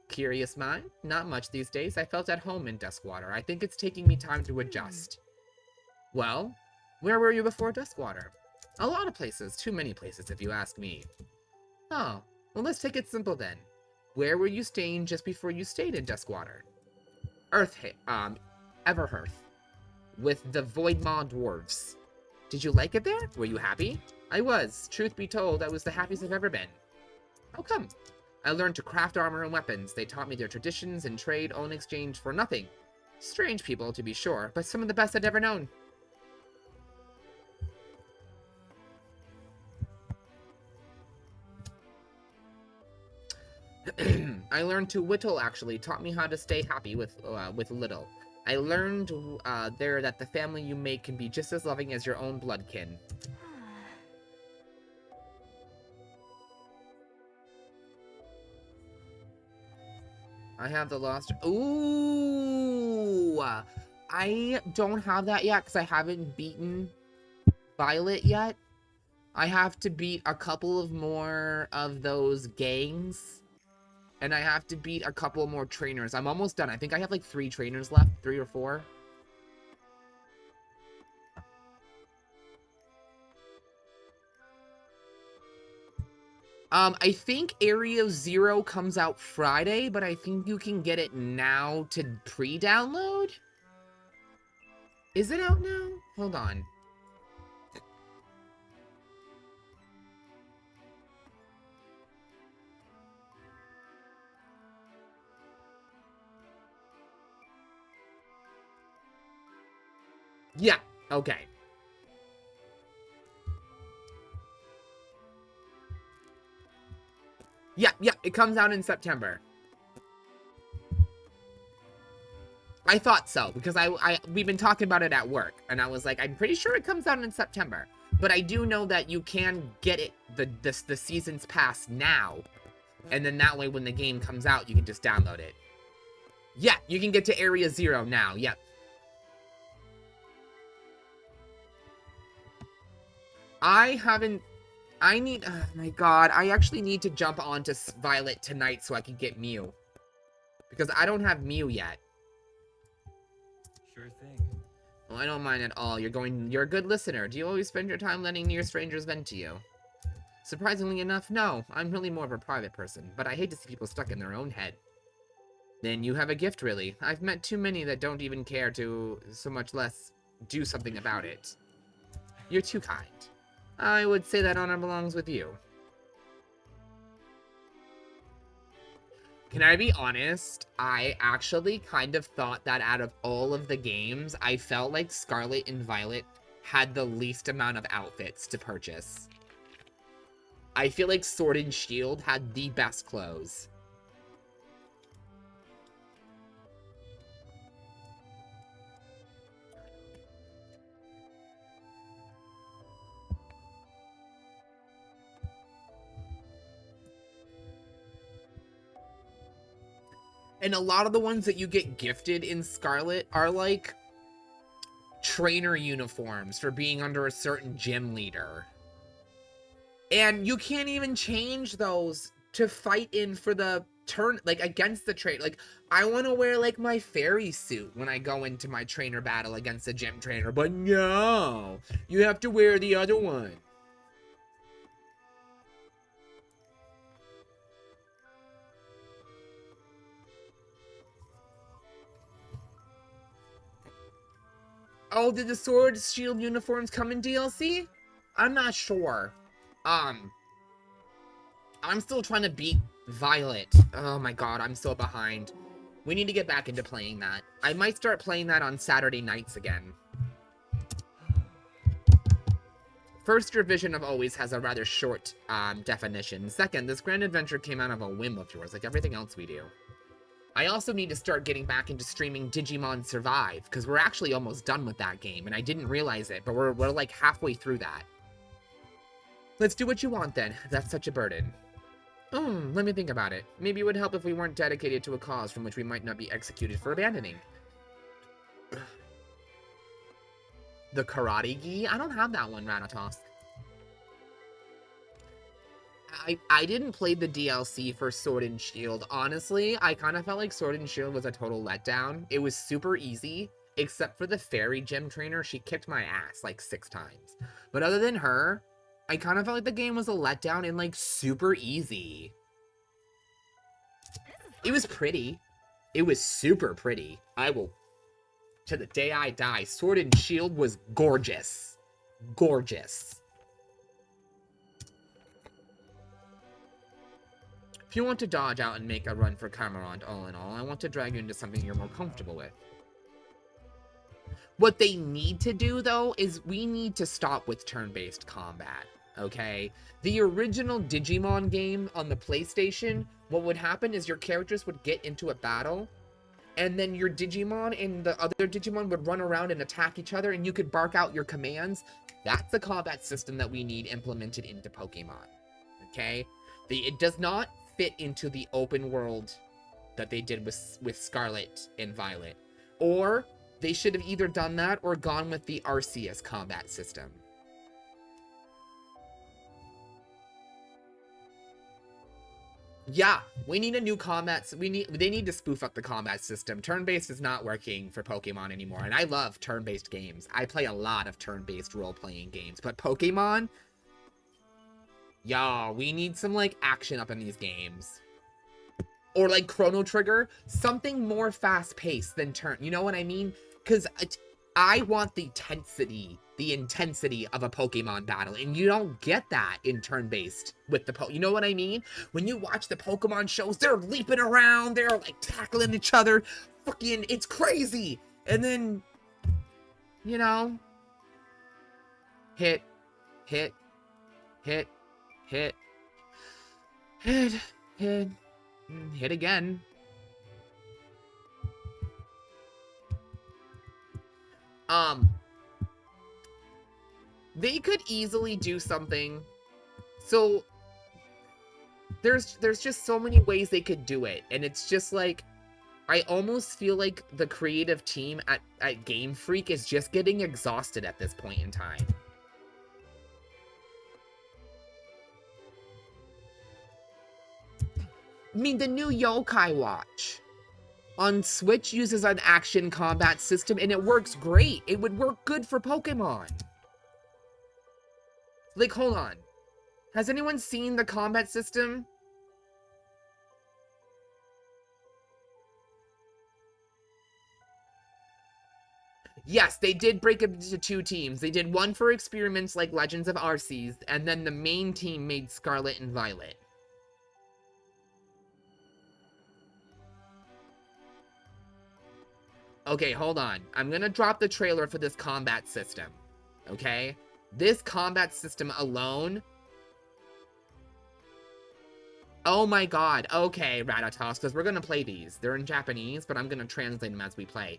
Curious mind? Not much these days. I felt at home in Duskwater. I think it's taking me time to adjust. Well, where were you before Duskwater? A lot of places. Too many places, if you ask me. Oh, well, let's take it simple then. Where were you staying just before you stayed in Duskwater? Everhearth. With the Voidmaw dwarves. Did you like it there? Were you happy? I was. Truth be told, I was the happiest I've ever been. How come? I learned to craft armor and weapons. They taught me their traditions and trade all in exchange for nothing. Strange people, to be sure, but some of the best I'd ever known. I learned to whittle, actually. Taught me how to stay happy with little. I learned there that the family you make can be just as loving as your own bloodkin. I have the lost... Ooh! I don't have that yet because I haven't beaten Violet yet. I have to beat a couple of more of those gangs. And I have to beat a couple more trainers. I'm almost done. I think I have like 3 trainers left. 3 or 4. I think Area Zero comes out Friday, but I think you can get it now to pre-download. Is it out now? Hold on. Yeah, okay. Yeah, it comes out in September. I thought so, because we've been talking about it at work, and I was like, I'm pretty sure it comes out in September. But I do know that you can get it, the season's pass now, and then that way when the game comes out, you can just download it. Yeah, you can get to Area Zero now, yep. Oh my god, I actually need to jump onto Violet tonight so I can get Mew. Because I don't have Mew yet. Sure thing. Well, I don't mind at all. You're a good listener. Do you always spend your time letting near strangers vent to you? Surprisingly enough, no. I'm really more of a private person, but I hate to see people stuck in their own head. Then you have a gift, really. I've met too many that don't even care to, so much less, do something about it. You're too kind. I would say that honor belongs with you. Can I be honest? I actually kind of thought that out of all of the games, I felt like Scarlet and Violet had the least amount of outfits to purchase. I feel like Sword and Shield had the best clothes. And a lot of the ones that you get gifted in Scarlet are like trainer uniforms for being under a certain gym leader. And you can't even change those to fight in for the turn, like against the trainer. Like, I want to wear like my fairy suit when I go into my trainer battle against the gym trainer, but no, you have to wear the other one. Oh, did the Sword Shield uniforms come in DLC? I'm not sure. I'm still trying to beat Violet. Oh my god, I'm so behind. We need to get back into playing that. I might start playing that on Saturday nights again. First, your vision of always has a rather short definition. Second, this grand adventure came out of a whim of yours, like everything else we do. I also need to start getting back into streaming Digimon Survive, because we're actually almost done with that game, and I didn't realize it, but we're like halfway through that. Let's do what you want then, if that's such a burden. Let me think about it. Maybe it would help if we weren't dedicated to a cause from which we might not be executed for abandoning. The Karate Gi? I don't have that one, Ranatos. I didn't play the DLC for Sword and Shield. Honestly, I kind of felt like Sword and Shield was a total letdown. It was super easy, except for the fairy gym trainer. She kicked my ass like 6 times. But other than her, I kind of felt like the game was a letdown and like super easy. It was pretty. It was super pretty. I will, to the day I die, Sword and Shield was gorgeous. Gorgeous. If you want to dodge out and make a run for Camarant, all in all, I want to drag you into something you're more comfortable with. What they need to do, though, is we need to stop with turn-based combat, okay? The original Digimon game on the PlayStation, what would happen is your characters would get into a battle, and then your Digimon and the other Digimon would run around and attack each other, and you could bark out your commands. That's the combat system that we need implemented into Pokemon, okay? It does not fit into the open world that they did with Scarlet and Violet. Or they should have either done that or gone with the Arceus combat system. Yeah, we need a new combat. They need to spoof up the combat system. Turn-based is not working for Pokemon anymore, and I love turn-based games. I play a lot of turn-based role-playing games, but Pokemon, Y'all, we need some, like, action up in these games. Or, like, Chrono Trigger. Something more fast-paced than turn... You know what I mean? Because I want the intensity of a Pokemon battle. And you don't get that in turn-based with the You know what I mean? When you watch the Pokemon shows, they're leaping around. They're, like, tackling each other. Fucking, it's crazy. And then, you know... Hit. Hit. Hit. Hit. Hit. Hit. Hit again. They could easily do something. So there's just so many ways they could do it, and it's just like I almost feel like the creative team at Game Freak is just getting exhausted at this point in time. I mean, the new Yokai Watch on Switch uses an action combat system, and it works great. It would work good for Pokemon. Like, hold on. Has anyone seen the combat system? Yes, they did break up into 2 teams. They did one for experiments like Legends of Arceus, and then the main team made Scarlet and Violet. Okay, hold on. I'm gonna drop the trailer for this combat system. Okay? This combat system alone... Oh my god. Okay, Ratatos, because we're gonna play these. They're in Japanese, but I'm gonna translate them as we play.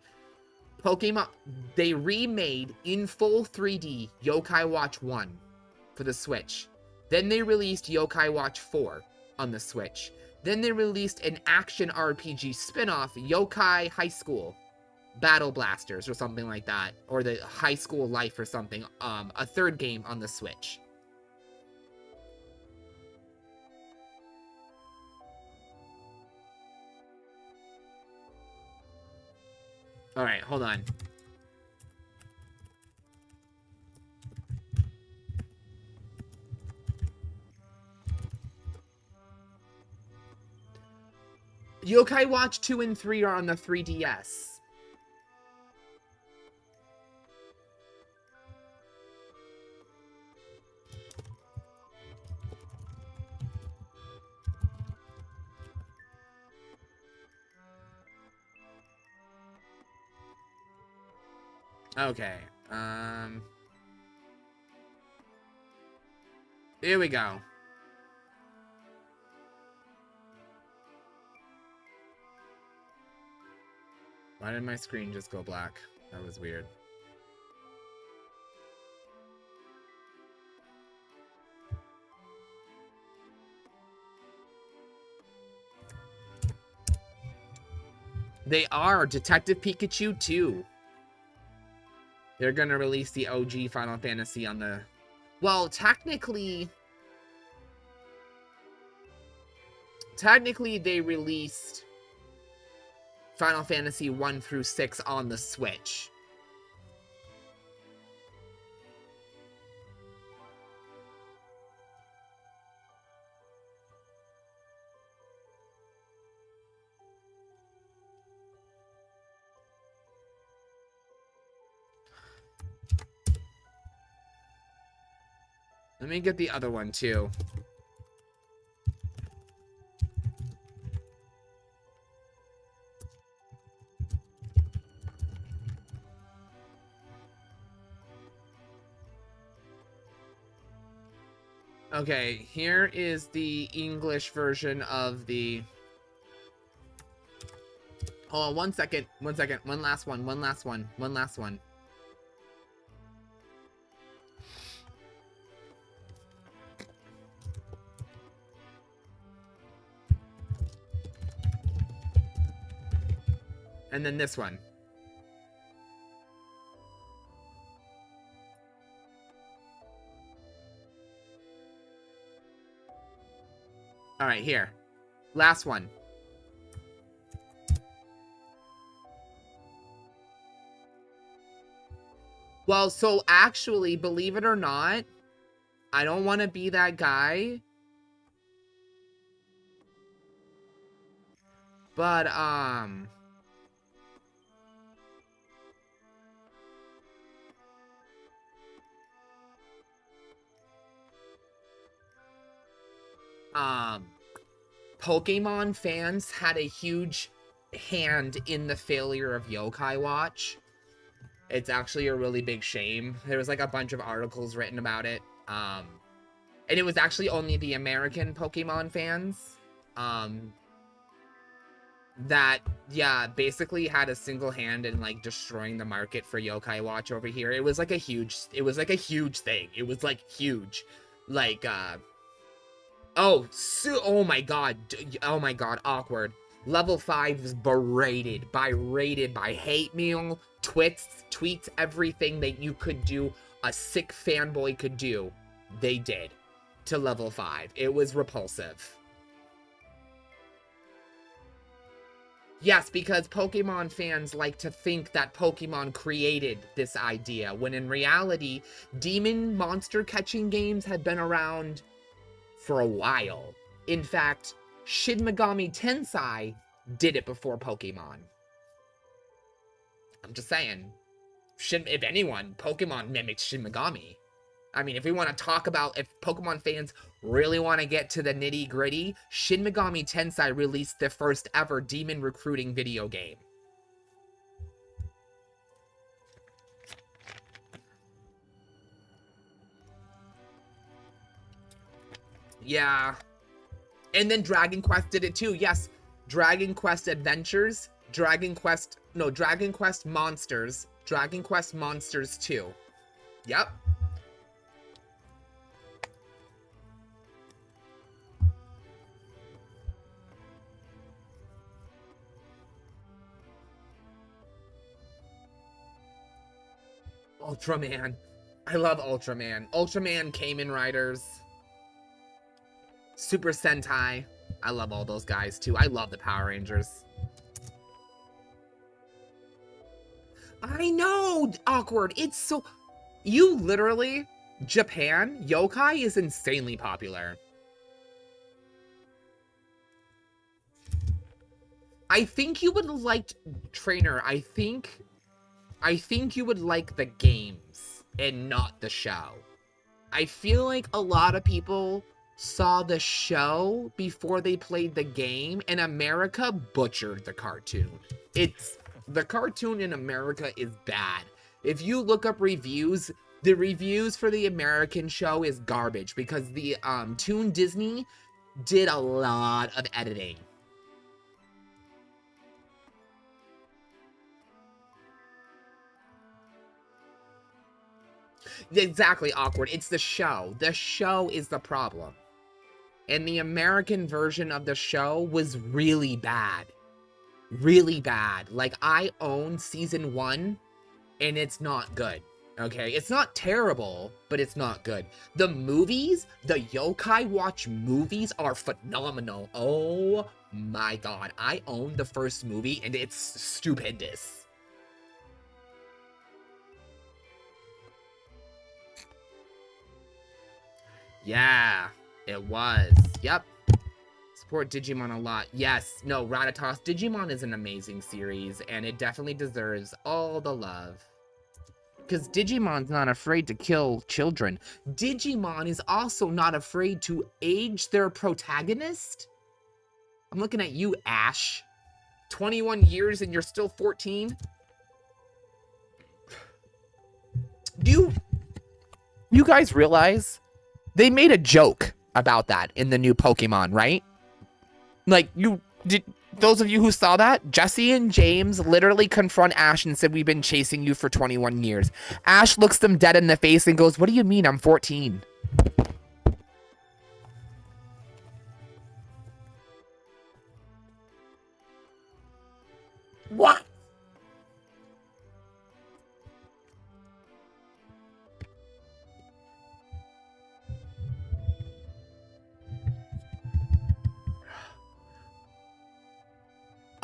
Pokemon... They remade in full 3D Yokai Watch 1 for the Switch. Then they released Yokai Watch 4 on the Switch. Then they released an action RPG spin-off, Yokai High School Battle Blasters or something like that, or the High School Life or something, a 3rd game on the Switch. Alright, hold on. Yokai Watch 2 and 3 are on the 3DS. Okay, here we go. Why did my screen just go black? That was weird. They are Detective Pikachu 2. They're gonna release the OG Final Fantasy on the... Well, technically they released Final Fantasy 1 through 6 on the Switch. Let me get the other one, too. Okay, here is the English version of the... Hold on, 1 second. 1 second. One last one. And then this one. All right, here. Last one. Well, so actually, believe it or not, I don't want to be that guy. But, Pokemon fans had a huge hand in the failure of Yokai Watch. It's actually a really big shame. There was like a bunch of articles written about it. And it was actually only the American Pokemon fans that, yeah, basically had a single hand in like destroying the market for Yokai Watch over here. It was like a huge thing. It was like huge. Like, oh my god, awkward. Level 5 was berated by hate mail, tweets, everything that you could do, a sick fanboy could do, they did to level 5. It was repulsive. Yes, because Pokemon fans like to think that Pokemon created this idea, when in reality, demon monster catching games have been around for a while. In fact, Shin Megami Tensei did it before Pokemon. I'm just saying. If anyone, Pokemon mimicked Shin Megami. I mean, if we want to talk about, if Pokemon fans really want to get to the nitty gritty, Shin Megami Tensei released the first ever demon recruiting video game. Yeah. And then Dragon Quest did it too. Yes, Dragon Quest Adventures, Dragon Quest Monsters, Dragon Quest Monsters 2. Yep. Ultraman. I love Ultraman. Ultraman Kamen Riders. Super Sentai. I love all those guys too. I love the Power Rangers. I know, awkward. It's so... You literally... Japan, yokai is insanely popular. I think you would like... Trainer, I think you would like the games and not the show. I feel like a lot of people saw the show before they played the game, and America butchered the cartoon. The cartoon in America is bad. If you look up reviews, the reviews for the American show is garbage because the Toon Disney did a lot of editing. Exactly, awkward. It's the show. The show is the problem. And the American version of the show was really bad. Really bad. Like, I own season 1, and it's not good. Okay? It's not terrible, but it's not good. The movies, the Yokai Watch movies are phenomenal. Oh my god. I own the first movie, and it's stupendous. Yeah, it was. Yep. Support Digimon a lot. Yes, no, Rattatas. Digimon is an amazing series, and it definitely deserves all the love. Because Digimon's not afraid to kill children. Digimon is also not afraid to age their protagonist. I'm looking at you, Ash. 21 years and you're still 14? Do you guys realize they made a joke about that in the new Pokemon, right? Like, those of you who saw that, Jesse and James literally confront Ash and said, "We've been chasing you for 21 years. Ash looks them dead in the face and goes, "What do you mean? I'm 14. What?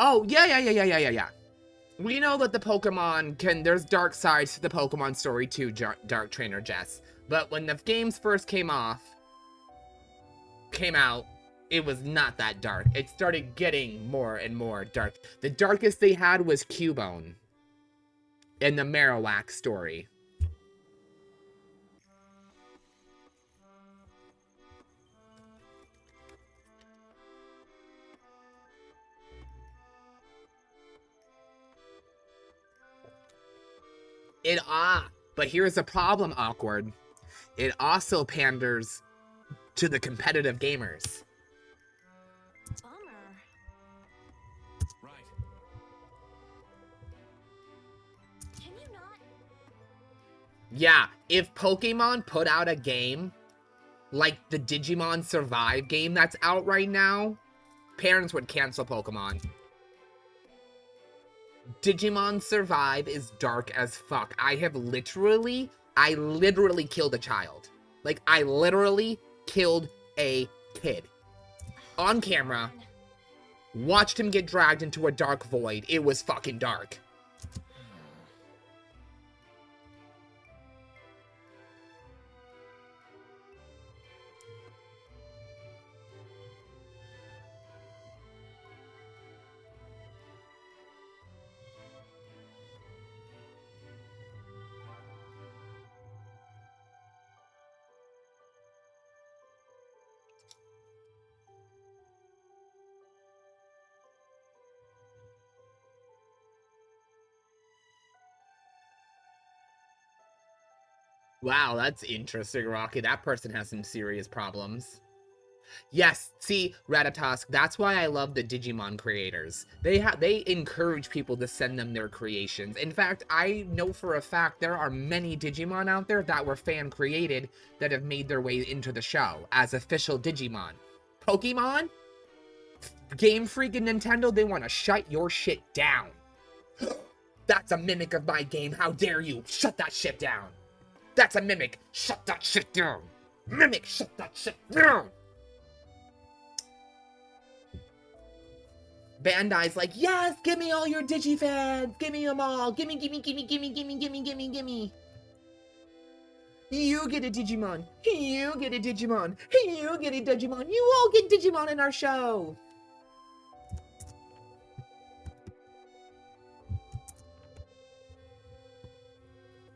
Oh, yeah. We know that the Pokemon there's dark sides to the Pokemon story too, Dark Trainer Jess. But when the games first came out, it was not that dark. It started getting more and more dark. The darkest they had was Cubone in the Marowak story. But here's the problem, Awkward. It also panders to the competitive gamers. Bummer. Right. Can you not? Yeah, if Pokemon put out a game like the Digimon Survive game that's out right now, parents would cancel Pokemon. Digimon Survive is dark as fuck. I literally killed a child. Like, I literally killed a kid. On camera, watched him get dragged into a dark void. It was fucking dark. Wow, that's interesting, Rocky. That person has some serious problems. Yes, see, Ratatosk, that's why I love the Digimon creators. They encourage people to send them their creations. In fact, I know for a fact there are many Digimon out there that were fan created that have made their way into the show as official Digimon. Pokemon? Game Freak and Nintendo, they want to shut your shit down. That's a mimic of my game. How dare you? Shut that shit down. That's a mimic. Shut that shit down. Mimic, shut that shit down. Bandai's like, yes, give me all your Digifans. Give me them all. Gimme, gimme, gimme, gimme, gimme, gimme, gimme, gimme. You get a Digimon. You get a Digimon. You get a Digimon. You all get Digimon in our show.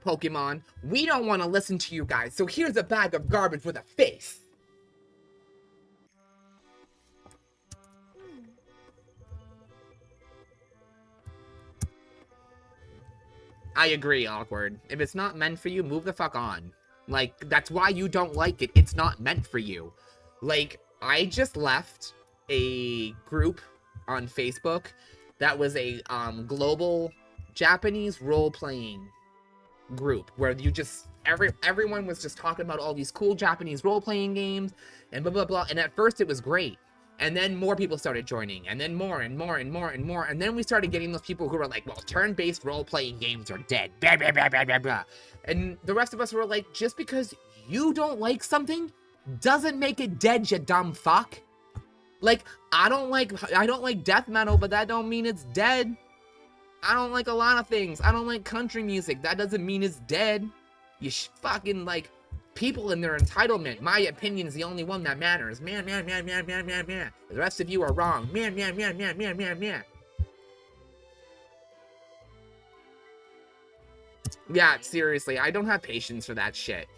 Pokemon, we don't want to listen to you guys, so here's a bag of garbage with a face. I agree, Awkward. If it's not meant for you, move the fuck on. Like, that's why you don't like it. It's not meant for you. Like, I just left a group on Facebook that was a global Japanese role-playing group where you just everyone was just talking about all these cool Japanese role-playing games and blah blah blah, and at first it was great, and then more people started joining, and then more and more and more and more, and then we started getting those people who were like, well, turn-based role-playing games are dead, blah blah blah blah blah blah, and the rest of us were like, just because you don't like something doesn't make it dead, you dumb fuck. Like, I don't like death metal, but that don't mean it's dead. I don't like a lot of things. I don't like country music. That doesn't mean it's dead. You fucking, like, people in their entitlement. My opinion's the only one that matters. Man. The rest of you are wrong. Man. Yeah, seriously, I don't have patience for that shit.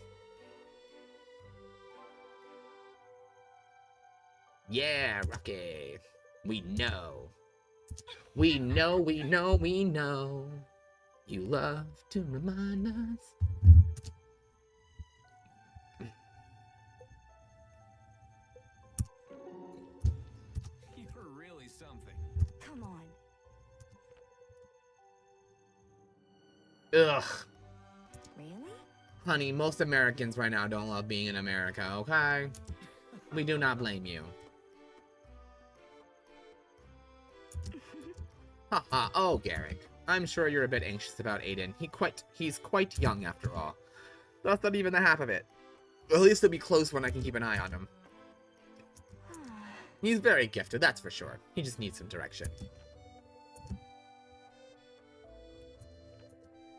Yeah, Rocky. We know. We know. You love to remind us. You're really something. Come on. Ugh. Really? Honey, most Americans right now don't love being in America, okay? We do not blame you. Haha, oh, Garrick. I'm sure you're a bit anxious about Aiden. He's quite young after all. That's not even the half of it. At least he'll be close when I can keep an eye on him. He's very gifted, that's for sure. He just needs some direction.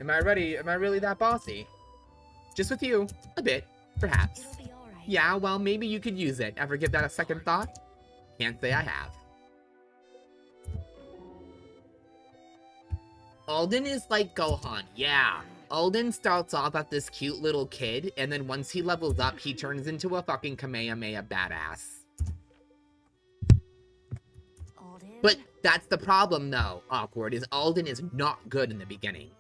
Am I ready? Am I really that bossy? Just with you. A bit, perhaps. It'll be all right. Yeah, well, maybe you could use it. Ever give that a second thought? Can't say I have. Alden is like Gohan, yeah. Alden starts off as this cute little kid, and then once he levels up, he turns into a fucking Kamehameha badass. Alden? But that's the problem, though, Awkward, is Alden is not good in the beginning.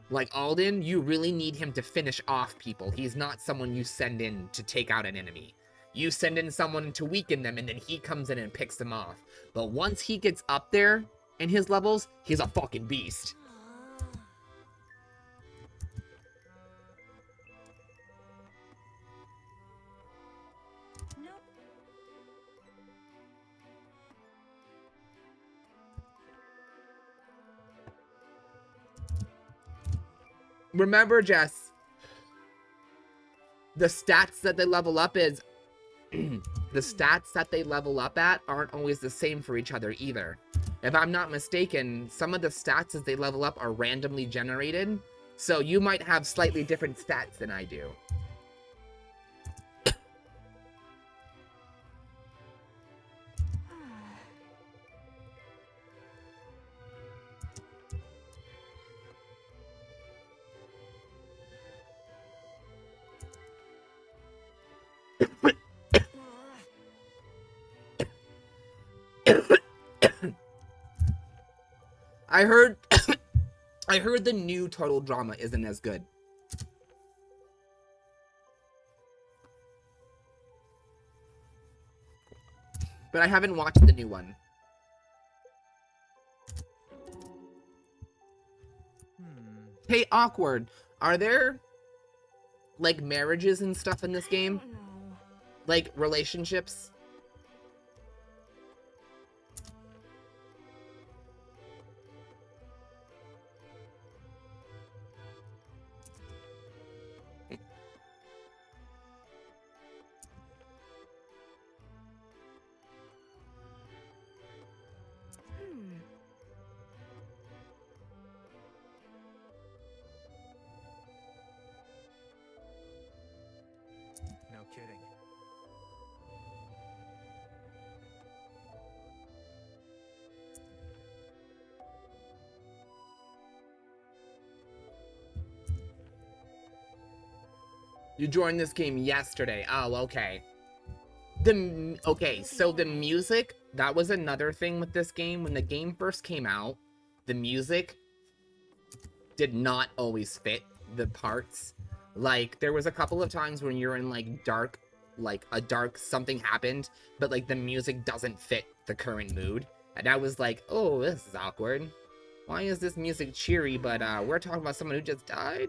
Like, Alden, you really need him to finish off people. He's not someone you send in to take out an enemy. You send in someone to weaken them, and then he comes in and picks them off. But once he gets up there in his levels, he's a fucking beast. Nope. Remember, Jess, the stats that they level up is... the stats that they level up at aren't always the same for each other either. If I'm not mistaken, some of the stats as they level up are randomly generated, so you might have slightly different stats than I do. I heard I heard the new Total Drama isn't as good. But I haven't watched the new one. Hey, Awkward, are there, like, marriages and stuff in this game? I don't know. Like, relationships? No kidding. You joined this game yesterday. Oh, okay. Okay, so the music, that was another thing with this game. When the game first came out, the music did not always fit the parts. Like, there was a couple of times when you're in, like, dark, like, a dark something happened, but, like, the music doesn't fit the current mood. And I was like, oh, this is awkward. Why is this music cheery, but, we're talking about someone who just died?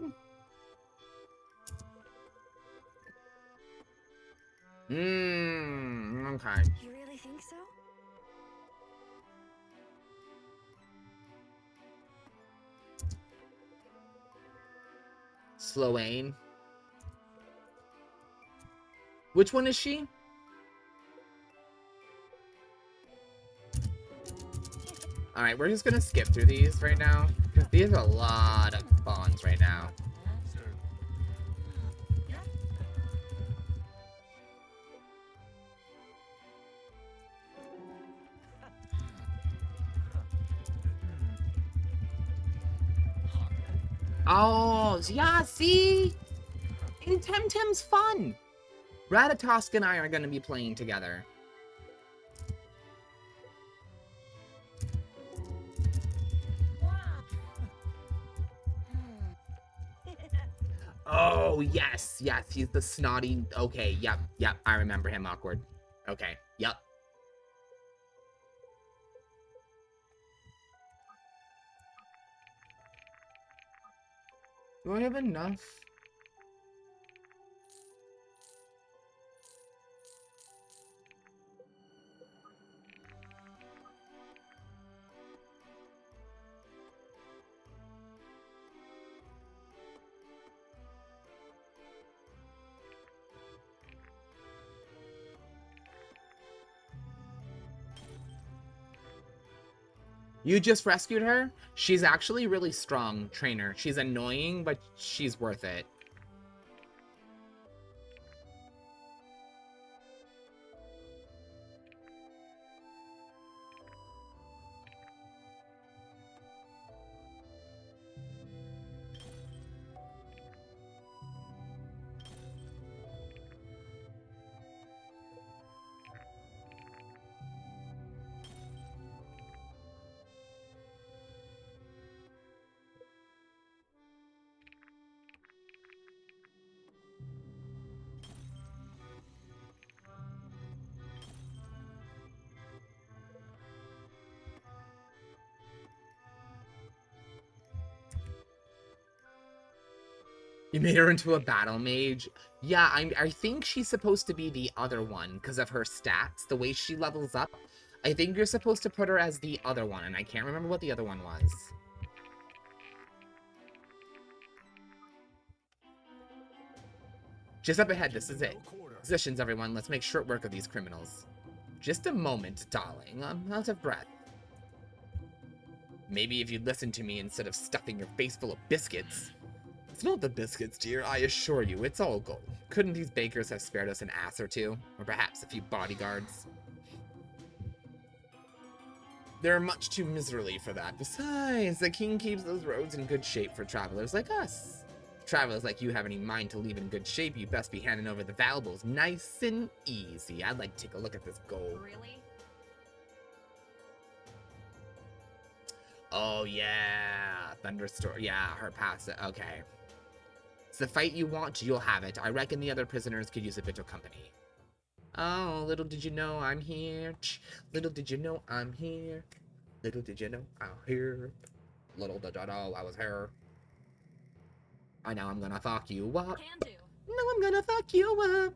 Okay. You really think so? Sloane. Which one is she? Alright, we're just gonna skip through these right now, because these are a lot of spawns right now. Oh, yeah, see? And Temtem's fun. Ratatosk and I are going to be playing together. Oh, yes, yes, he's the snotty... Okay, yep, I remember him, Awkward. Okay, yep. Do I have enough? You just rescued her? She's actually really strong, trainer. She's annoying, but she's worth it. You made her into a battle mage? Yeah, I think she's supposed to be the other one because of her stats, the way she levels up. I think you're supposed to put her as the other one, and I can't remember what the other one was. Just up ahead, this is it. Positions, everyone. Let's make short work of these criminals. Just a moment, darling. I'm out of breath. Maybe if you'd listen to me instead of stuffing your face full of biscuits. It's not the biscuits, dear. I assure you, it's all gold. Couldn't these bakers have spared us an ass or two? Or perhaps a few bodyguards? They're much too miserly for that. Besides, the king keeps those roads in good shape for travelers like us. If travelers like you have any mind to leave in good shape, you best be handing over the valuables nice and easy. I'd like to take a look at this gold. Really? Oh, yeah. Thunderstorm. Yeah, her past. Okay. It's the fight you want, you'll have it. I reckon the other prisoners could use a bit of company. Oh, little did you know I'm here. Little did you know I'm here. Little did you know I'm here. Little did you know I was here. I know I'm gonna fuck you up. Can do. No, I'm gonna fuck you up.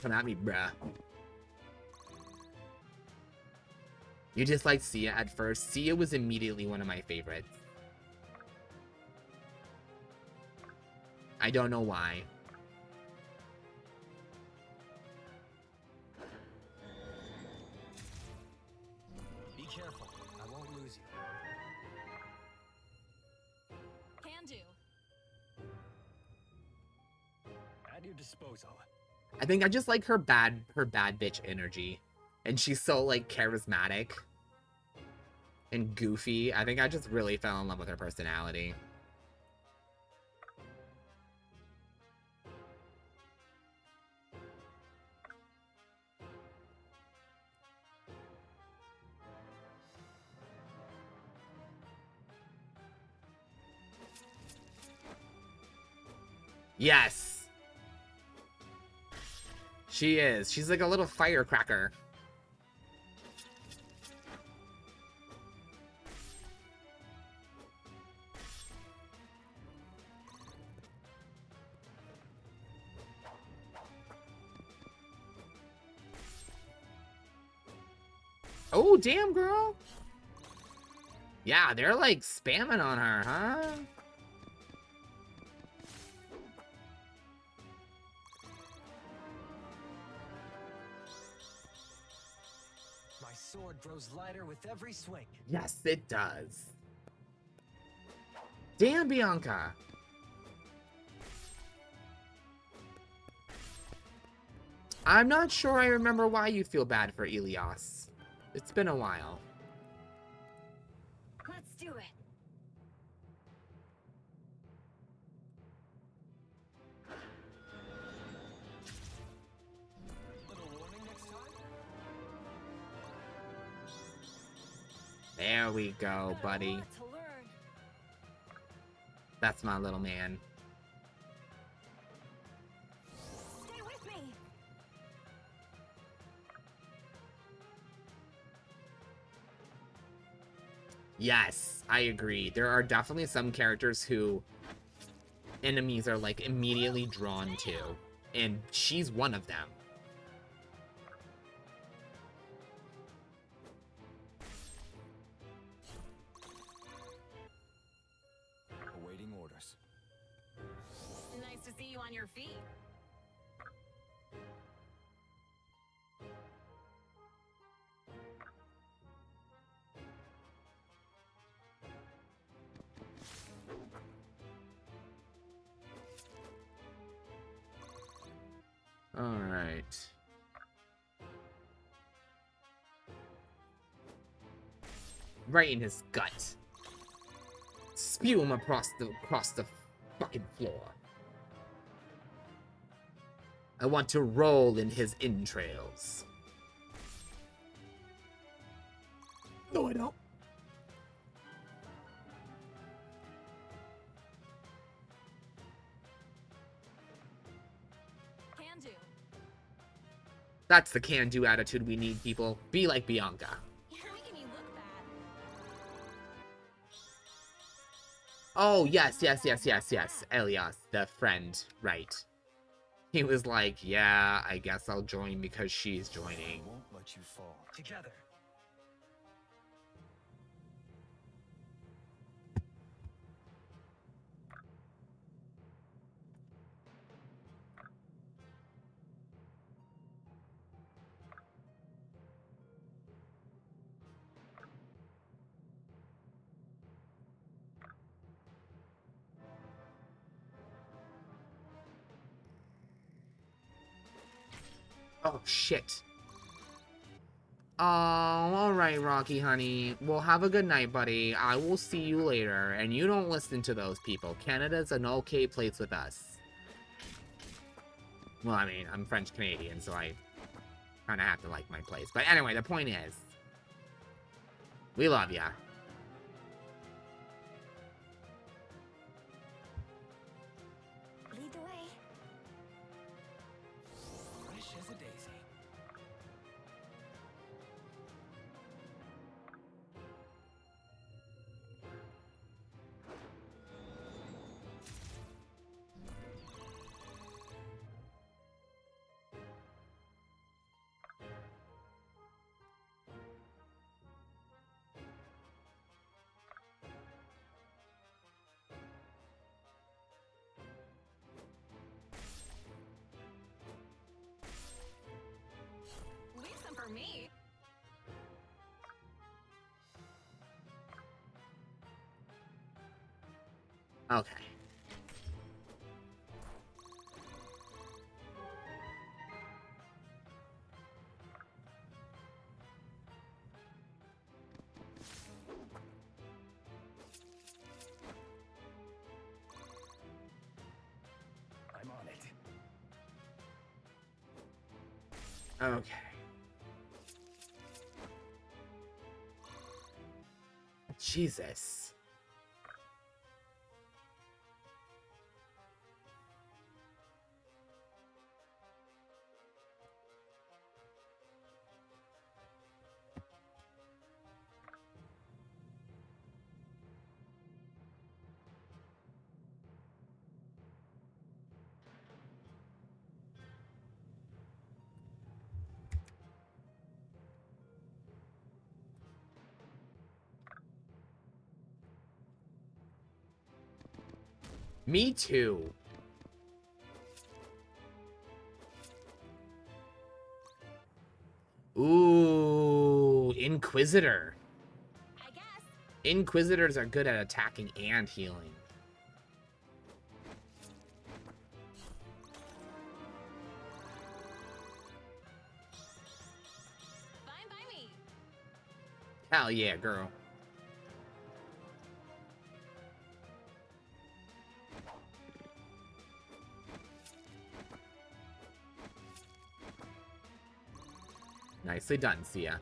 Come at me, bruh. You disliked Sia at first. Sia was immediately one of my favorites. I don't know why. Be careful. I won't lose you. Can do. At your disposal. I think I just like her bad bitch energy. And she's so, like, charismatic and goofy. I think I just really fell in love with her personality. Yes! She is. She's like a little firecracker. Oh, damn, girl. Yeah, they're like spamming on her, huh? My sword grows lighter with every swing. Yes, it does. Damn, Bianca. I'm not sure I remember why you feel bad for Elias. It's been a while. Let's do it. Little warning next time. There we go, buddy. Got a lot to learn. That's my little man. Stay with me. Yes, I agree. There are definitely some characters who enemies are like immediately drawn to, and she's one of them. Awaiting orders. see you on your feet. All right. Right in his gut. Spew him across the fucking floor. I want to roll in his entrails. No, I don't. Can do. That's the can-do attitude we need, people. Be like Bianca. You're making me look bad. Oh, yes. Elias, the friend, right. He was like, yeah, I guess I'll join because she's joining. I won't let you fall. Together. Oh, shit. Oh, alright, Rocky, honey. Well, have a good night, buddy. I will see you later. And you don't listen to those people. Canada's an okay place with us. Well, I mean, I'm French-Canadian, so I kind of have to like my place. But anyway, the point is, we love ya. Lead the way. Fresh as a daisy. Leave some for me. Okay. I'm on it. Okay. Jesus. Me too. Ooh, Inquisitor. I guess. Inquisitors are good at attacking and healing. Fine by me. Hell yeah, girl. Nicely done, Sia.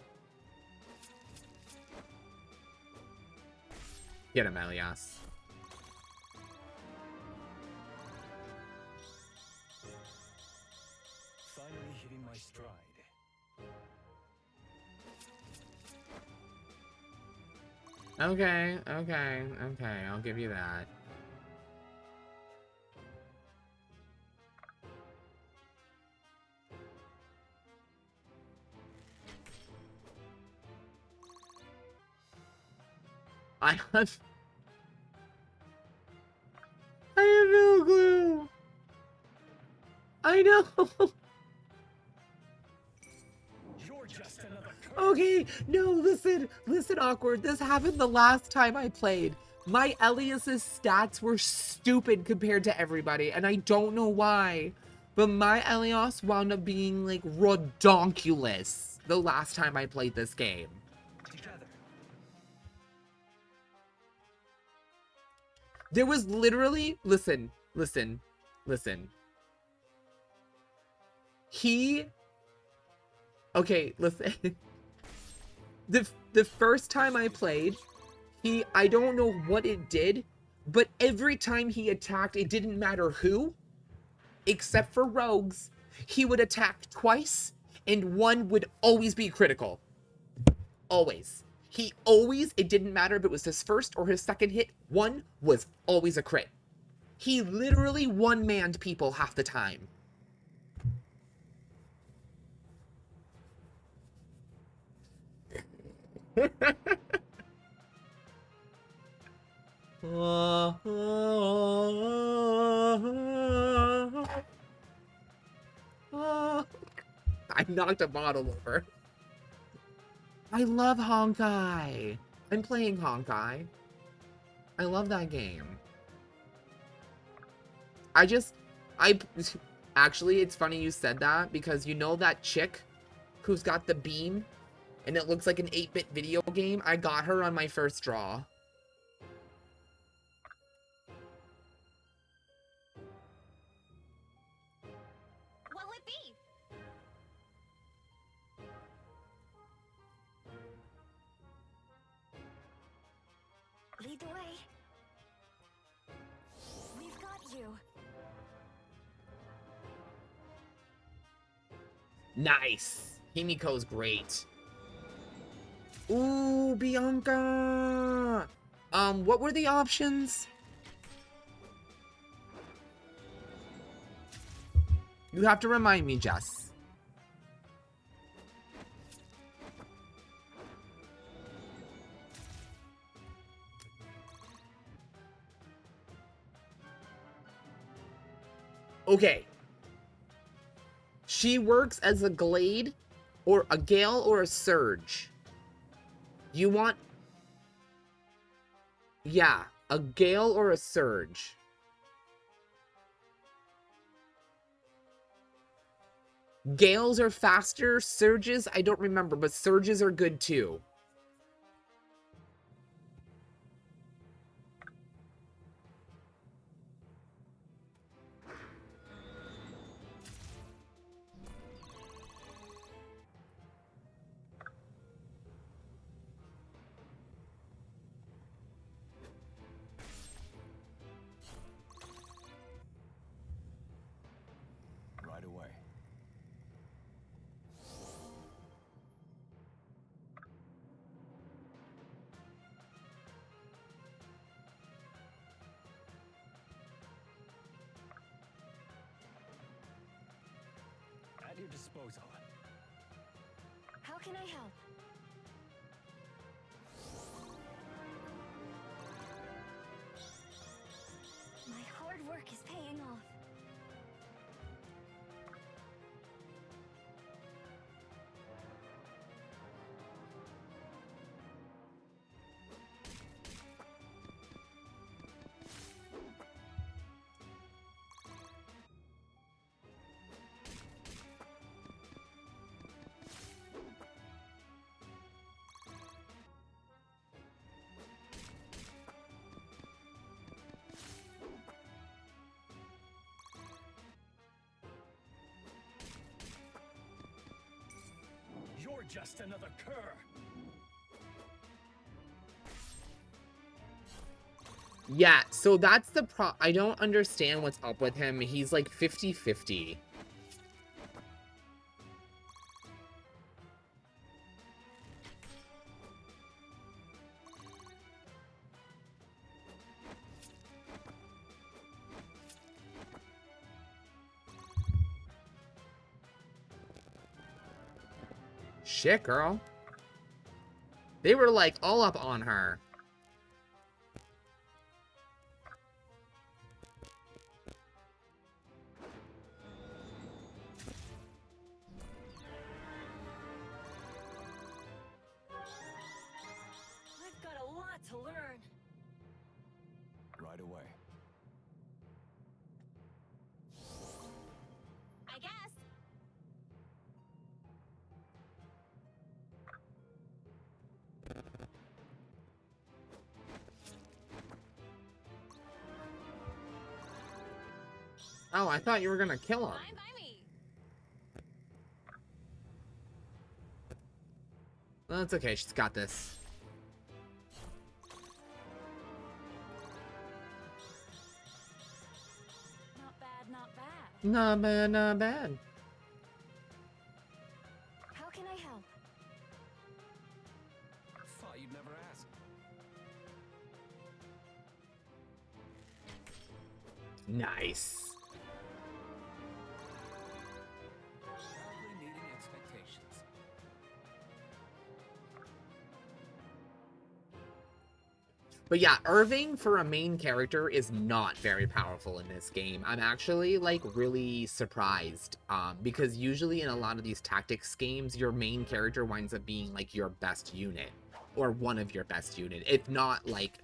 Get him, Elias. Finally hitting my stride. Okay, I'll give you that. I have no clue. I know. You're just another curse. Okay, no, listen, Awkward. This happened the last time I played. My Elias's stats were stupid compared to everybody, and I don't know why. But my Elias wound up being, like, redonkulous the last time I played this game. Together. There was literally, listen. Okay, listen. The first time I played, I don't know what it did, but every time he attacked, it didn't matter who, except for rogues, he would attack twice, and one would always be critical. Always. It didn't matter if it was his first or his second hit, one was always a crit. He literally one-manned people half the time. I knocked a bottle over. I love Honkai. I'm playing Honkai. I love that game. Actually, it's funny you said that, because you know that chick who's got the beam and it looks like an 8-bit video game? I got her on my first draw. What'll it be? Lead the way. We've got you. Nice. Himiko's great. Ooh, Bianca. What were the options? You have to remind me, Jess. Okay. She works as a Glade, or a Gale, or a Surge. You want... Yeah, a Gale or a Surge. Gales are faster, Surges, I don't remember, but Surges are good too. Right away. At your disposal. How can I help? My hard work is paying off. You're just another cur. Yeah, so that's the I don't understand what's up with him. He's like 50-50. Shit, girl. They were like all up on her. Oh, I thought you were gonna kill him. Fine by me. Well, it's okay. She's got this. Not bad, not bad. Not bad, not bad. How can I help? Thought you'd never ask. Nice. Proudly meeting expectations. But yeah, Irving for a main character is not very powerful in this game. I'm actually like really surprised because usually in a lot of these tactics games, your main character winds up being like your best unit or one of your best unit, if not like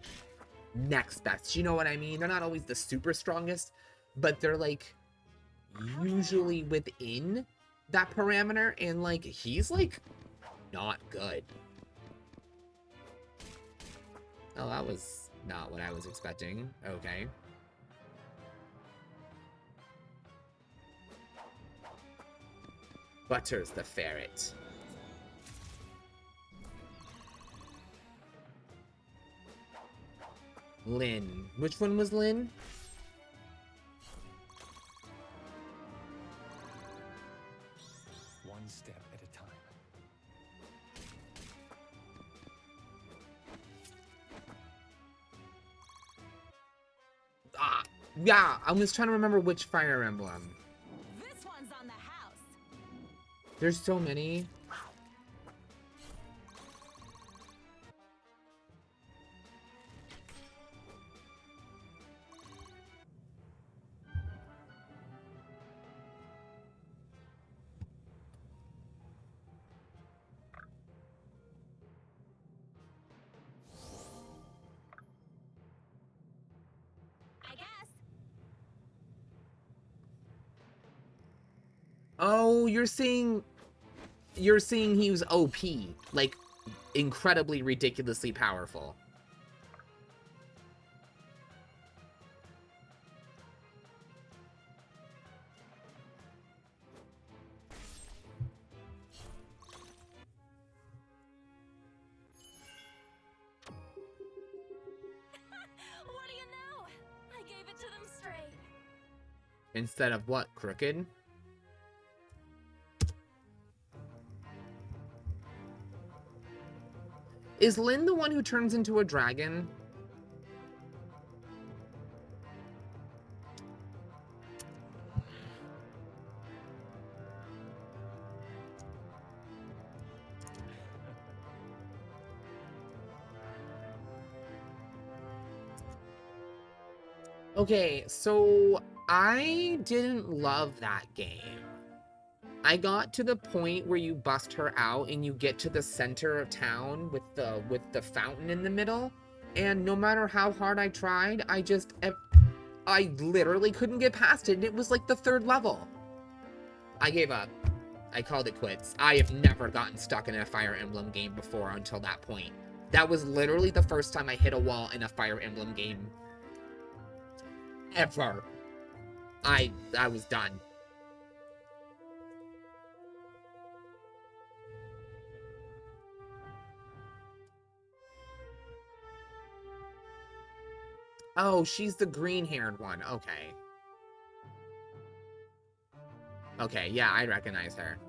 next best. You know what I mean? They're not always the super strongest, but they're like usually within that parameter, and like he's like not good. Oh, that was not what I was expecting. Okay. Butters the ferret. Lynn. Which one was Lynn? One step at a time. Ah, yeah, I was trying to remember which Fire Emblem. This one's on the house. There's so many. I guess. Oh, you're saying he was OP, like incredibly ridiculously powerful. What do you know? I gave it to them straight. Instead of what, crooked? Is Lynn the one who turns into a dragon? Okay, so I didn't love that game. I got to the point where you bust her out and you get to the center of town with the fountain in the middle, and no matter how hard I tried, I literally couldn't get past it, and it was like the third level. I gave up. I called it quits. I have never gotten stuck in a Fire Emblem game before until that point. That was literally the first time I hit a wall in a Fire Emblem game ever. I was done. Oh, she's the green-haired one. Okay. Okay, yeah, I recognize her.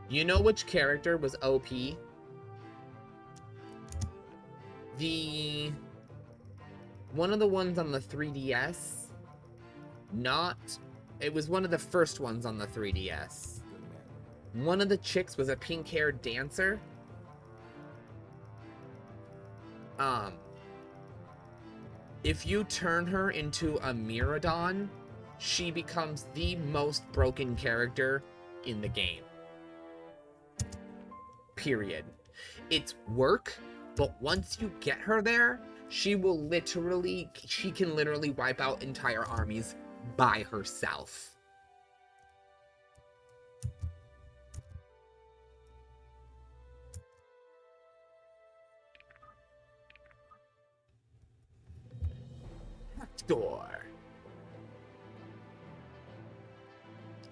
You know which character was OP? One of the ones on the 3DS. It was one of the first ones on the 3DS. Good man. One of the chicks was a pink-haired dancer. If you turn her into a Miradon, she becomes the most broken character in the game. Period. It's work, but once you get her there, she can literally wipe out entire armies by herself. Door.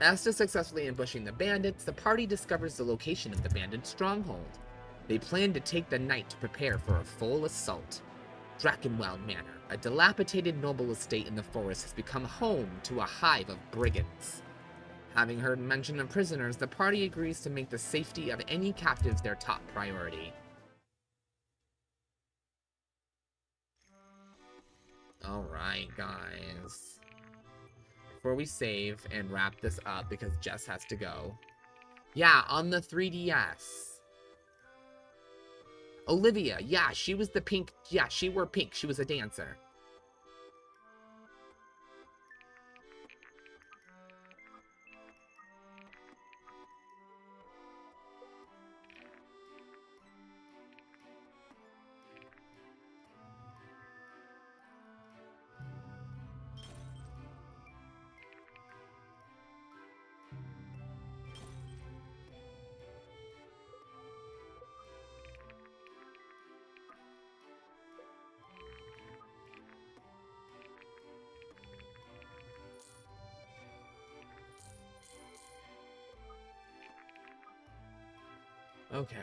After successfully ambushing the bandits, the party discovers the location of the bandit stronghold. They plan to take the night to prepare for a full assault. Drakenweld Manor, a dilapidated noble estate in the forest, has become home to a hive of brigands. Having heard mention of prisoners, the party agrees to make the safety of any captives their top priority. Alright, guys. Before we save and wrap this up, because Jess has to go. Yeah, on the 3DS. Olivia, yeah, she was the pink. Yeah, she wore pink. She was a dancer. Okay.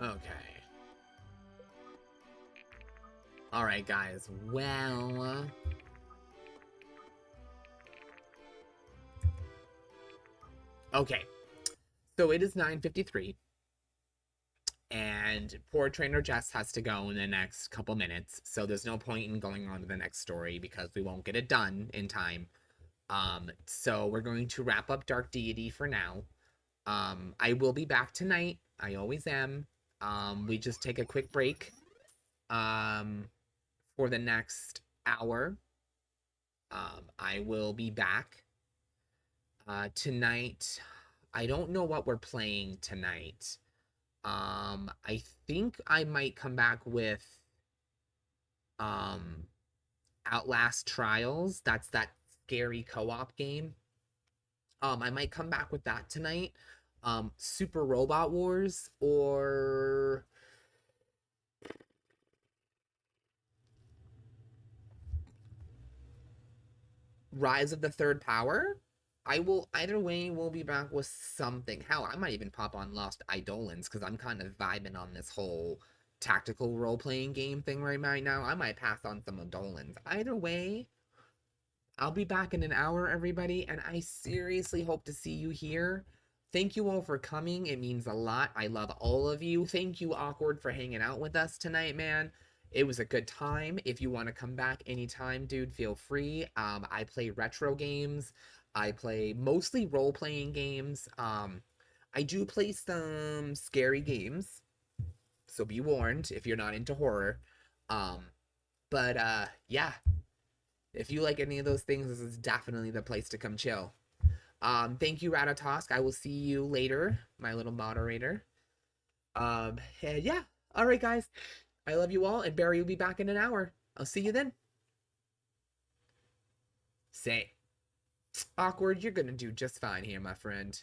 Okay. Alright, guys. Well... Okay. So it is 9:53. And poor trainer Jess has to go in the next couple minutes. So there's no point in going on to the next story because we won't get it done in time. So we're going to wrap up Dark Deity for now. I will be back tonight. I always am. We just take a quick break for the next hour. I will be back tonight. I don't know what we're playing tonight. I think I might come back with Outlast Trials. That's that scary co-op game. I might come back with that tonight. Super Robot Wars or Rise of the Third Power. Either way, we'll be back with something. Hell, I might even pop on Lost Eidolons because I'm kind of vibing on this whole tactical role-playing game thing right now. I might pass on some Eidolons. Either way, I'll be back in an hour, everybody, and I seriously hope to see you here. Thank you all for coming. It means a lot. I love all of you. Thank you, Awkward, for hanging out with us tonight, man. It was a good time. If you want to come back anytime, dude, feel free. I play retro games. I play mostly role-playing games. I do play some scary games, so be warned if you're not into horror. Yeah, if you like any of those things, this is definitely the place to come chill. Thank you, Ratatosk. I will see you later, my little moderator. And yeah, all right, guys. I love you all, and Barry will be back in an hour. I'll see you then. Say, Awkward, you're gonna do just fine here, my friend.